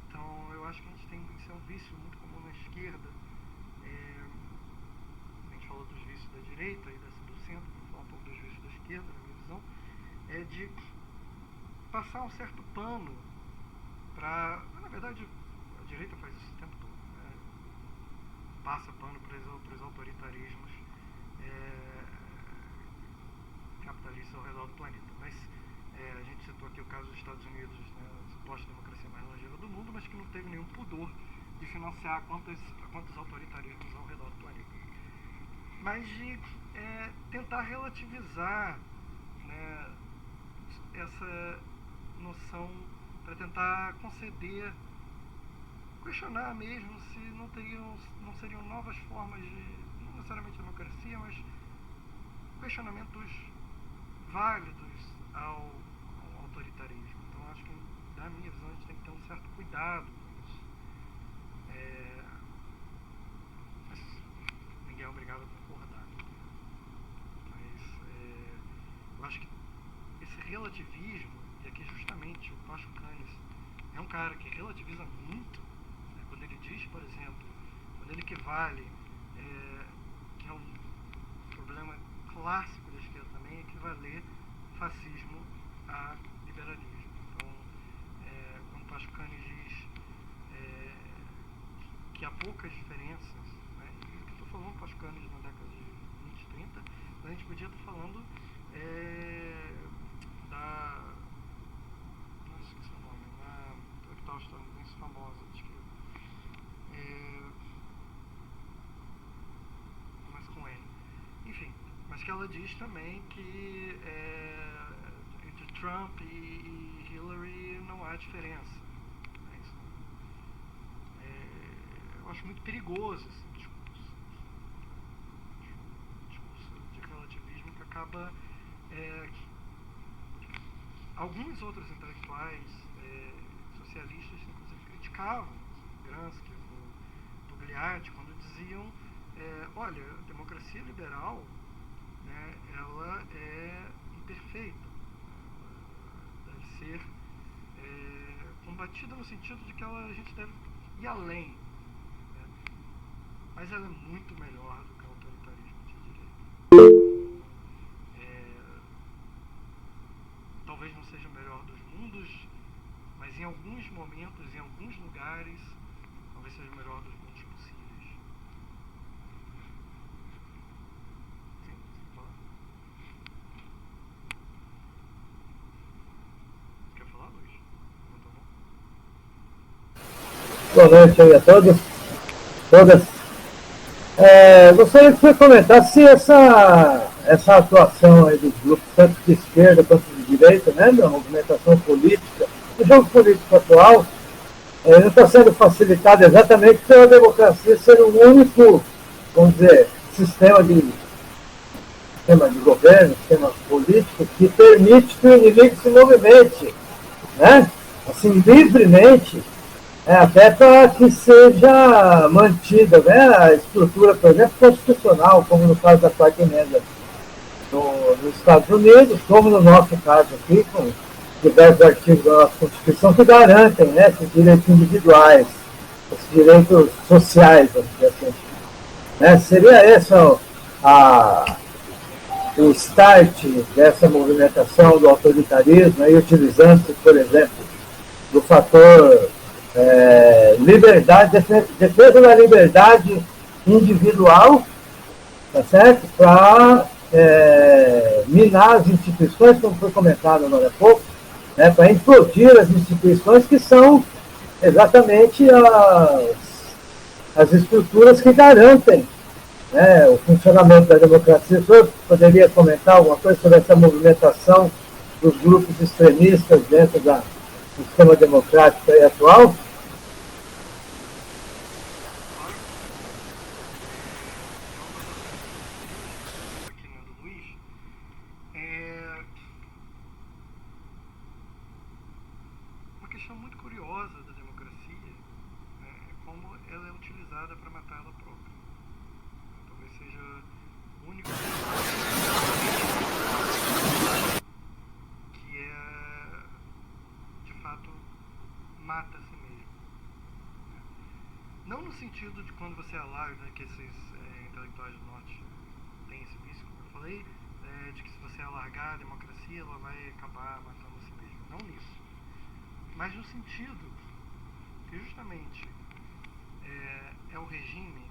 Então eu acho que a gente tem que ser um vício muito comum na esquerda. A gente falou dos vícios da direita e do centro, vou falar um pouco dos vícios da esquerda, na minha visão. é de passar um certo pano para... Na verdade, a direita faz isso o tempo todo, né? Passa pano para os autoritarismos capitalistas ao redor do planeta. Mas a gente citou aqui o caso dos Estados Unidos, né, a suposta democracia mais longeva do mundo, mas que não teve nenhum pudor de financiar quantos autoritarismos ao redor do planeta. Mas de tentar relativizar, né, essa noção, para tentar conceder, questionar mesmo se não seriam novas formas de, não necessariamente democracia, mas questionamentos válidos ao autoritarismo. Então acho que, da minha visão, a gente tem que ter um certo cuidado com isso. Mas ninguém é obrigado a concordar. Mas eu acho que esse relativismo, e aqui justamente o Pascho Canes é um cara que relativiza muito, né, quando ele diz, por exemplo, quando ele equivale, que é um problema clássico da esquerda também, equivaler fascismo a liberalismo. Então, quando o Pascho Canes diz que há poucas diferenças, né, e o que eu estou falando Pascho Canes na década de 20 e 30, a gente podia estar falando da... não esqueci o nome, uma intelectual estadunidense famosa de esquerda. Mas com N. Enfim, mas que ela diz também que entre Trump e Hillary não há diferença. Eu acho muito perigoso esse discurso de relativismo que acaba... alguns outros intelectuais socialistas, inclusive, criticavam Gramsci, o Togliatti, quando diziam, olha, a democracia liberal, né, ela é imperfeita, ela deve ser combatida no sentido de que a gente deve ir além, né, mas ela é muito melhor do que o autoritarismo de direita. Talvez não seja o melhor dos mundos, mas em alguns momentos, em alguns lugares, talvez seja o melhor dos mundos possíveis. Sim, falar? Quer falar, Luiz? Não, tá bom? Boa noite aí a todos, todas. Gostaria que você comentasse se essa atuação aí dos grupos, tanto de esquerda quanto de direita, né, da movimentação política, o jogo político atual, não está sendo facilitado exatamente pela democracia ser o único, vamos dizer, sistema de governo, sistema político, que permite que o inimigo se movimente, né, assim, livremente, até para que seja mantida, né, a estrutura, por exemplo, constitucional, como no caso da Quarta Emenda nos Estados Unidos, como no nosso caso aqui, com diversos artigos da nossa Constituição que garantem, né, esses direitos individuais, esses direitos sociais, vamos dizer assim. Né, seria esse o start dessa movimentação do autoritarismo, aí, utilizando-se, por exemplo, do fator liberdade, defesa da liberdade individual, tá certo? Para minar as instituições, como foi comentado agora há pouco, né? Para implodir as instituições que são exatamente as estruturas que garantem, né, o funcionamento da democracia. O senhor poderia comentar alguma coisa sobre essa movimentação dos grupos extremistas dentro do sistema democrático aí atual? Uma questão muito curiosa da democracia é como ela é utilizada para matar ela própria. Talvez seja o único que de fato mata a si mesmo. Não no sentido de quando você alarga, né, que esses intelectuais do norte têm esse vício, como eu falei, de que se você você alargar a democracia, ela vai acabar matando a si mesma. Não nisso. Mas no sentido que justamente é o regime,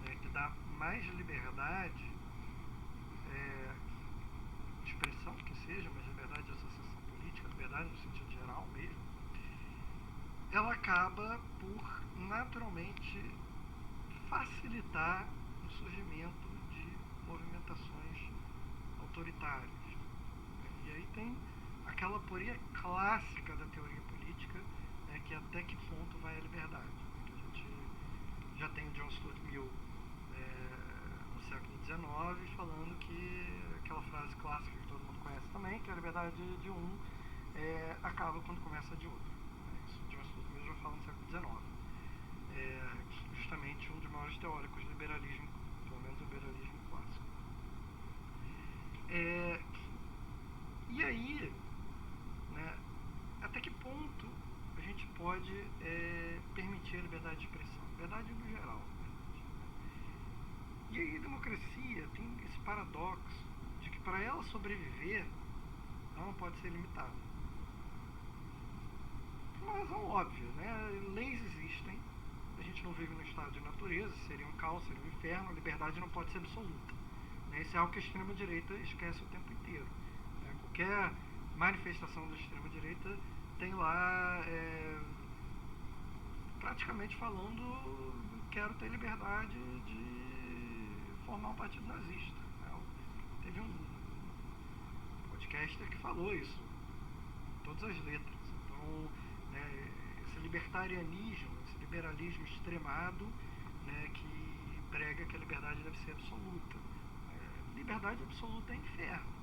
né, que dá mais liberdade de expressão, que seja, mas liberdade de associação política, liberdade no sentido geral mesmo, ela acaba por naturalmente facilitar o surgimento de movimentações autoritárias. E aí tem aquela aporia clássica da teoria política, né, que até que ponto vai a liberdade. A gente já tem o John Stuart Mill no século XIX falando que aquela frase clássica que todo mundo conhece também, que a liberdade de um acaba quando começa a de outro. Isso o John Stuart Mill já fala no século XIX. Justamente um dos maiores teóricos do liberalismo, pelo menos do liberalismo clássico. E aí, né, até que ponto a gente pode permitir a liberdade de expressão? Liberdade no geral. E aí a democracia tem esse paradoxo de que para ela sobreviver, ela não pode ser limitada. Por uma razão óbvia, né? Leis existem, a gente não vive no estado de natureza, seria um caos, seria um inferno, a liberdade não pode ser absoluta. Né? Isso é algo que a extrema-direita esquece o tempo inteiro. Né? Qualquer manifestação da extrema-direita tem lá praticamente falando quero ter liberdade de formar um partido nazista. Né? Teve um podcaster que falou isso, todas as letras. Então, esse libertarianismo, esse liberalismo extremado, né, que prega que a liberdade deve ser absoluta. Liberdade absoluta é inferno.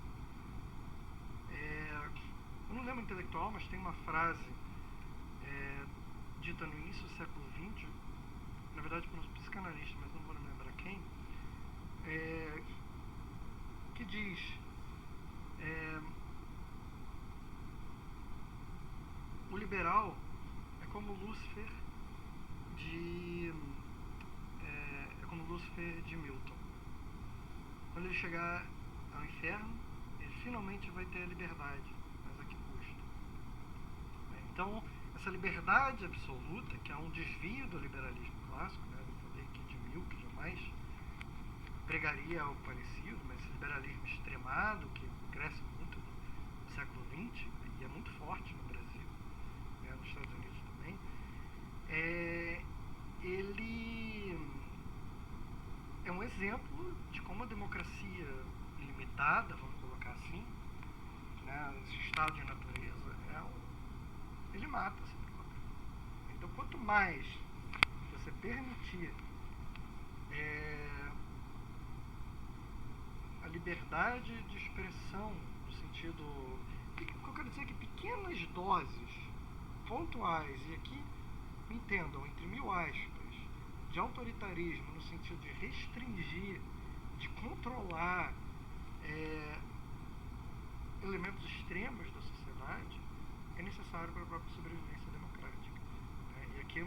Eu não lembro o intelectual, mas tem uma frase dita no início do século XX, na verdade por um psicanalista, mas não vou lembrar quem, que diz o liberal é como Lúcifer de Milton. Quando ele chegar ao inferno, ele finalmente vai ter a liberdade, mas a que custo? Então, essa liberdade absoluta, que é um desvio do liberalismo clássico, né, eu falei aqui de Mill, que jamais pregaria algo parecido, mas esse liberalismo extremado, que cresce muito no século XX, e é muito forte no Brasil, né, nos Estados Unidos também, ele é um exemplo de como a democracia ilimitada, vamos colocar assim, né, esse estado de natureza, ele mata a si próprio. Então, quanto mais você permitir a liberdade de expressão, no sentido, o que eu quero dizer é que pequenas doses pontuais, e aqui entendam, entre mil aspas, de autoritarismo no sentido de restringir, de controlar elementos extremos da sociedade, é necessário para a própria sobrevivência democrática. Né? E aqui é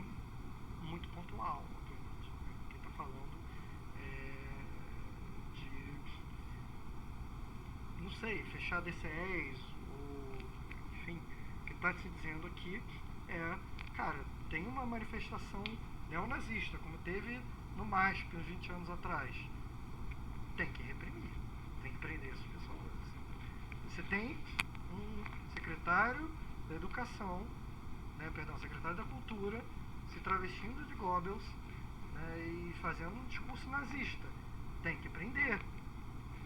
muito pontual, obviamente. Né? Quem está falando de, não sei, fechar DCEs, ou, enfim, o que está se dizendo aqui cara, tem uma manifestação neonazista, como teve no MASP uns 20 anos atrás. Tem que reprimir, tem que prender essas pessoas. Você tem um secretário da Educação, secretário da Cultura, se travestindo de Goebbels, né, e fazendo um discurso nazista. Tem que prender.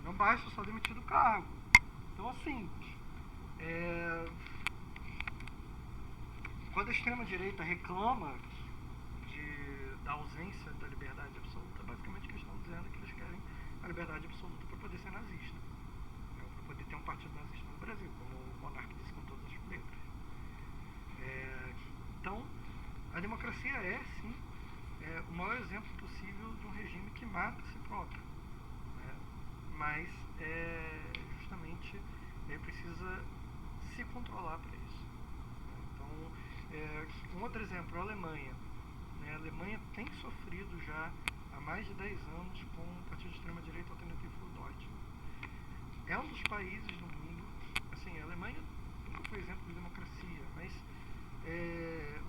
Não basta só demitir do cargo. Então, assim, quando a extrema-direita reclama da ausência da liberdade absoluta, basicamente o que estão dizendo é que eles querem a liberdade absoluta para poder ser nazista, para poder ter um partido nazista no Brasil, como o Monark disse com todas as letras. Então, a democracia é, sim, o maior exemplo possível de um regime que mata a si próprio, né? Mas justamente precisa se controlar para isso. Então, um outro exemplo, a Alemanha. A Alemanha tem sofrido já há mais de 10 anos com o partido de extrema-direita alternativo do Deutsche. É é um dos países do mundo, assim, a Alemanha nunca foi exemplo de democracia, mas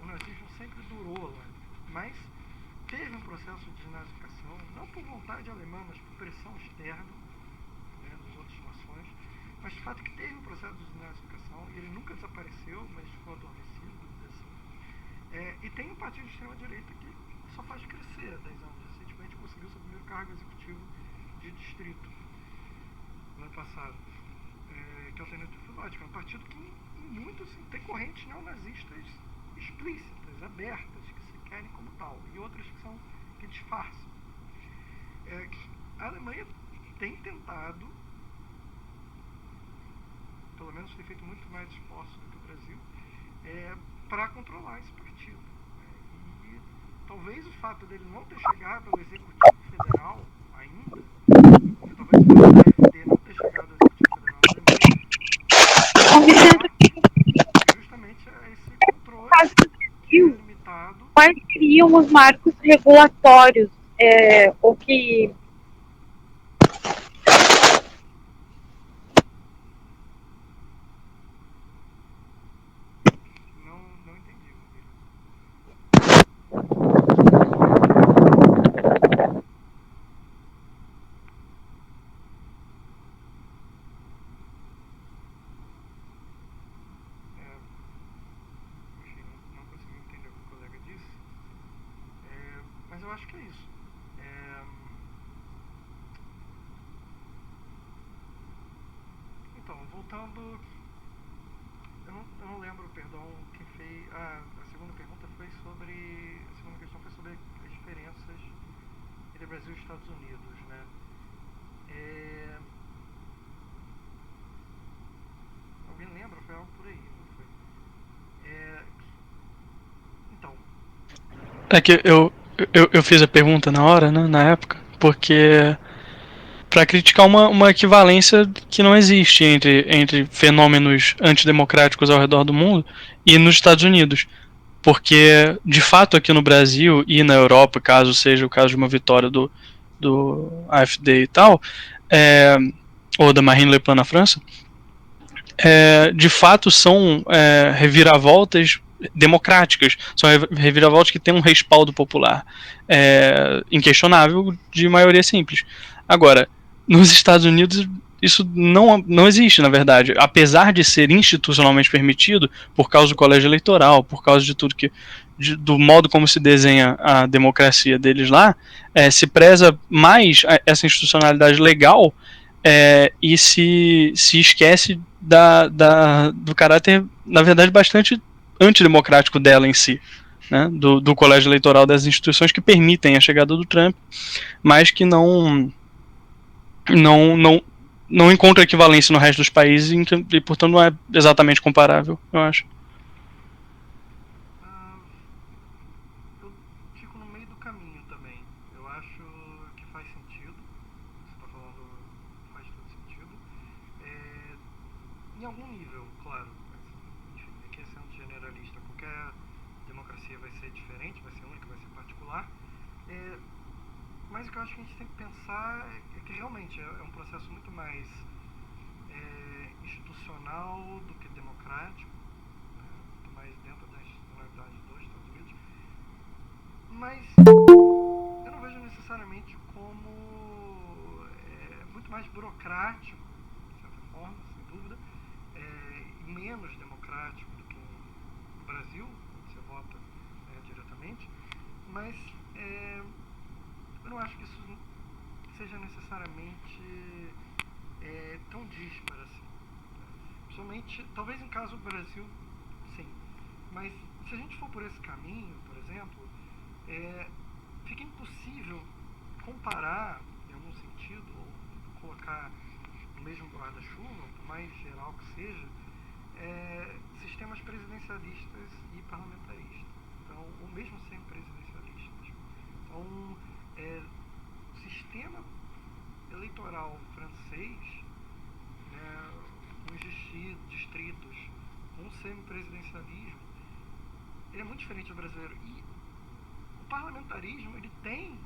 o nazismo sempre durou lá, mas teve um processo de desnazificação, não por vontade alemã, mas por pressão externa, né, das outras nações, mas de fato que teve um processo de desnazificação e ele nunca desapareceu, mas ficou adormecido, vamos dizer assim. E tem um partido de extrema-direita que só faz crescer há 10 anos. Recentemente conseguiu seu primeiro cargo executivo de distrito no ano passado, que é o Alternative for Deutschland, é um partido que em muito assim, tem correntes neonazistas explícitas, abertas, que se querem como tal, e outras que disfarçam. A Alemanha tem tentado, pelo menos tem feito muito mais esforço do que o Brasil, para controlar esse partido. E talvez o fato dele não ter chegado ao Executivo Federal ainda, talvez o fato da AfD não ter chegado ao Executivo Federal é justamente esse controle limitado. Quais seriam os marcos regulatórios ou que Não entendi. Enfim, não consegui entender o que o colega disse. Mas eu acho que é isso. Então, voltando. Eu não lembro, perdão, quem fez. A segunda pergunta foi sobre. A segunda questão foi sobre as diferenças entre Brasil e Estados Unidos, né? Alguém lembra? Foi algo por aí, não foi? Então. É que eu fiz a pergunta na hora, né, na época, porque para criticar uma equivalência que não existe entre fenômenos antidemocráticos ao redor do mundo e nos Estados Unidos. Porque, de fato, aqui no Brasil e na Europa, caso seja o caso de uma vitória do AfD e tal, ou da Marine Le Pen na França, de fato são reviravoltas democráticas, são reviravoltas que têm um respaldo popular inquestionável de maioria simples. Agora, nos Estados Unidos isso não existe, na verdade, apesar de ser institucionalmente permitido por causa do colégio eleitoral, por causa de tudo do modo como se desenha a democracia deles lá, se preza mais essa institucionalidade legal e se esquece do caráter, na verdade, bastante antidemocrático dela em si, né? Do colégio eleitoral, das instituições que permitem a chegada do Trump, mas que não encontra equivalência no resto dos países e, portanto, não é exatamente comparável, eu acho. Eu fico no meio do caminho também. Eu acho que faz sentido. Você está falando, faz todo sentido. Em algum nível, claro. Mas, enfim, aqui sendo generalista, qualquer democracia vai ser diferente, vai ser única, vai ser particular. Mas o que eu acho que a gente tem que pensar é que realmente é um processo muito mais institucional do que democrático, muito mais dentro da institucionalidade dos Estados Unidos. Mas eu não vejo necessariamente como muito mais burocrático, de certa forma, sem dúvida, e menos democrático do que no Brasil, onde você vota diretamente. Mas eu não acho que isso seja necessariamente tão disparo assim. Principalmente, talvez em caso do Brasil, sim. Mas se a gente for por esse caminho, por exemplo, fica impossível comparar, em algum sentido, ou colocar no mesmo guarda-chuva, por mais geral que seja, sistemas presidencialistas e parlamentaristas. Então, ou mesmo sem presidencialistas. Então, o sistema eleitoral francês, com os distritos, com o semipresidencialismo, ele é muito diferente do brasileiro. E o parlamentarismo, ele tem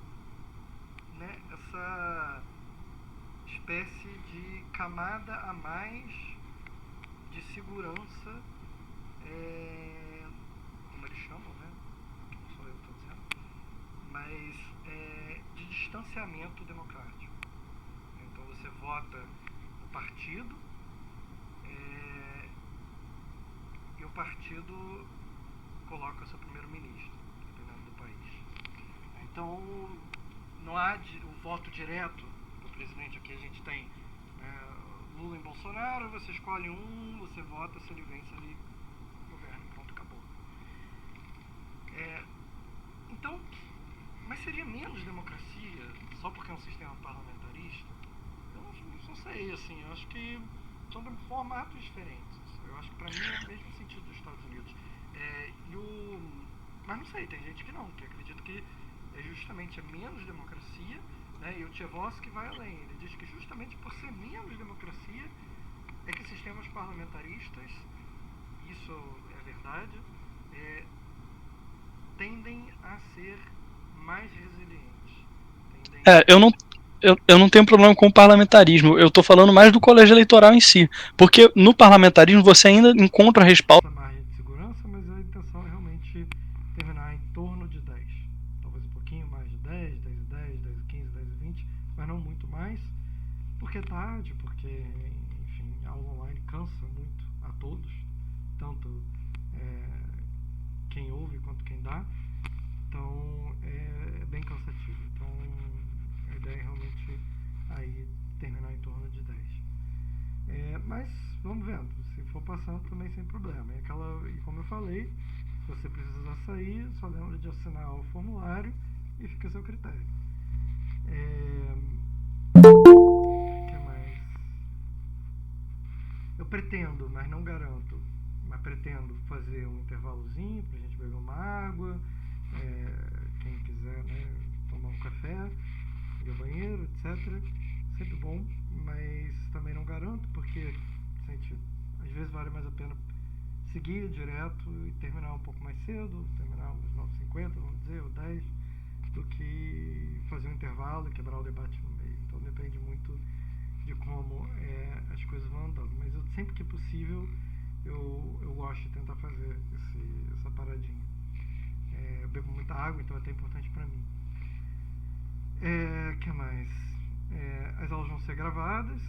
essa espécie de camada a mais de segurança, como eles chamam, né? Não sou eu que estou dizendo, mas de distanciamento democrático. Então você vota no partido e o partido coloca o seu primeiro-ministro, dependendo do país. Então não há o voto direto do presidente. Aqui a gente tem Lula e Bolsonaro, você escolhe um, você vota, se ele vence, ele governa, pronto, acabou. Então, mas seria menos democracia só porque é um sistema parlamentarista? Eu não sei, assim, eu acho que são formatos diferentes. Eu acho que para mim é o mesmo sentido dos Estados Unidos. Mas não sei, tem gente que não, que acredita que justamente é menos democracia, né? E o Tchaikovsky vai além, ele diz que justamente por ser menos democracia é que sistemas parlamentaristas, isso é verdade, tendem a ser mais resilientes. Eu não tenho problema com o parlamentarismo, eu estou falando mais do colégio eleitoral em si, porque no parlamentarismo você ainda encontra respaldo. Margem de segurança, mas a intenção é realmente terminar em torno de 10, talvez um pouquinho mais de 10, 10 e 10, 10 e 15, 10 e 20, mas não muito mais, porque é tarde, porque, enfim, a aula online cansa muito a todos, tanto quem ouve quanto quem dá, então é bem cansativo. Então a ideia é realmente aí terminar em torno de 10. Mas vamos vendo, se for passando também sem problema. E como eu falei, se você precisar sair, só lembra de assinar o formulário e fica a seu critério. O que mais? Eu pretendo, mas não garanto, mas pretendo fazer um intervalozinho pra gente beber uma água, quem quiser, né, tomar um café, ir ao banheiro, etc. Sempre bom, mas também não garanto, porque às vezes vale mais a pena seguir direto e terminar um pouco mais cedo, terminar uns 9h50, vamos dizer, ou 10, do que fazer um intervalo e quebrar o debate no meio. Então depende muito de como as coisas vão andando. Mas sempre que possível eu gosto de tentar fazer essa paradinha. Eu bebo muita água, então é até importante para mim. O que mais? As aulas vão ser gravadas.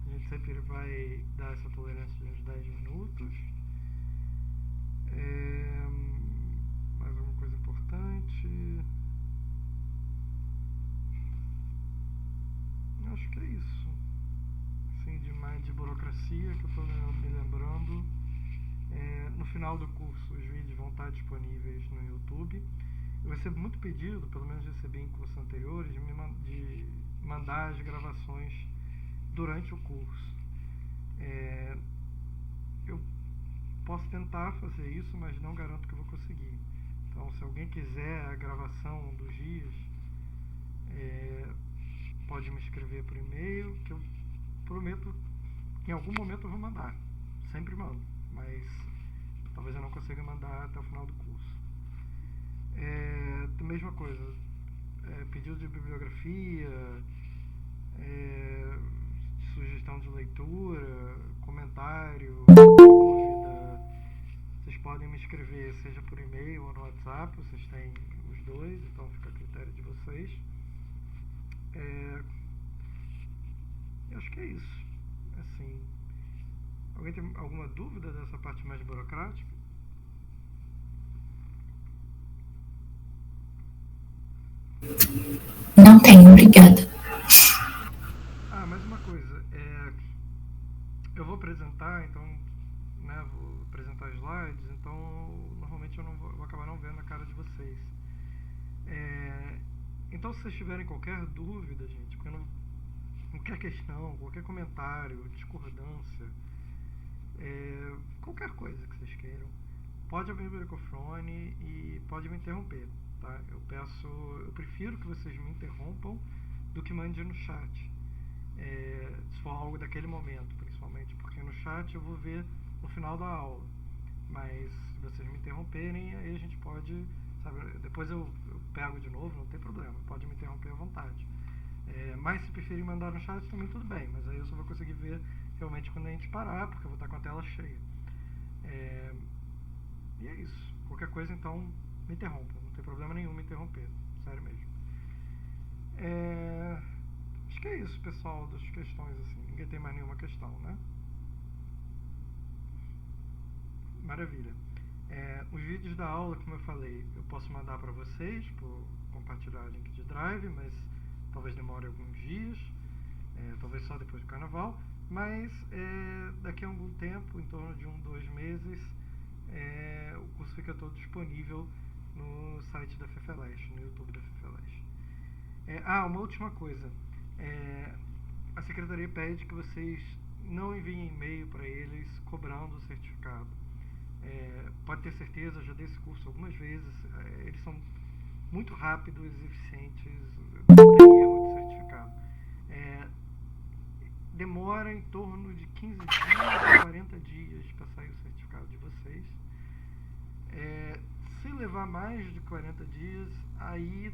A gente sempre vai dar essa tolerância de uns 10 minutos. Mais alguma coisa importante? Acho que é isso. Assim, de burocracia que eu estou me lembrando. No final do curso, os vídeos vão estar disponíveis no YouTube. Eu recebo muito pedido, pelo menos recebi em cursos anteriores, de mandar as gravações durante o curso. Eu posso tentar fazer isso, mas não garanto que eu vou conseguir. Então, se alguém quiser a gravação dos dias, pode me escrever por e-mail, que eu prometo que em algum momento eu vou mandar. Sempre mando, mas talvez eu não consiga mandar até o final do curso. A mesma coisa, pedido de bibliografia, sugestão de leitura, comentário, dúvida, vocês podem me escrever seja por e-mail ou no WhatsApp, vocês têm os dois, então fica a critério de vocês. Eu acho que é isso. Assim, alguém tem alguma dúvida dessa parte mais burocrática? Não tenho, obrigada. Mais uma coisa. Eu vou apresentar, então, né, vou apresentar slides, então normalmente eu não vou acabar não vendo a cara de vocês. Então, se vocês tiverem qualquer dúvida, gente, qualquer questão, qualquer comentário, discordância, qualquer coisa que vocês queiram, pode abrir o microfone e pode me interromper, tá? Eu prefiro que vocês me interrompam do que mandem no chat, se for algo daquele momento, principalmente, porque no chat eu vou ver no final da aula, mas se vocês me interromperem, aí a gente pode sabe? Depois eu pego de novo, não tem problema, pode me interromper à vontade. Mas se preferir mandar no chat também tudo bem, mas aí eu só vou conseguir ver realmente quando a gente parar, porque eu vou estar com a tela cheia. E é isso. Qualquer coisa, então, me interrompa. Não tem problema nenhum me interromper. Sério mesmo. Acho que é isso, pessoal, das questões, assim. Ninguém tem mais nenhuma questão, né? Maravilha. Os vídeos da aula, como eu falei, eu posso mandar para vocês, por compartilhar o link de Drive, mas talvez demore alguns dias, talvez só depois do carnaval, mas daqui a algum tempo, em torno de 2 meses, o curso fica todo disponível no site da FEFELESH, no YouTube da FEFELESH. Uma última coisa. A secretaria pede que vocês não enviem e-mail para eles cobrando o certificado. Pode ter certeza, já dei esse curso algumas vezes, eles são muito rápidos e eficientes, não tem erro de certificado. Demora em torno de 15 dias a 40 dias para sair o certificado de vocês. Se levar mais de 40 dias, aí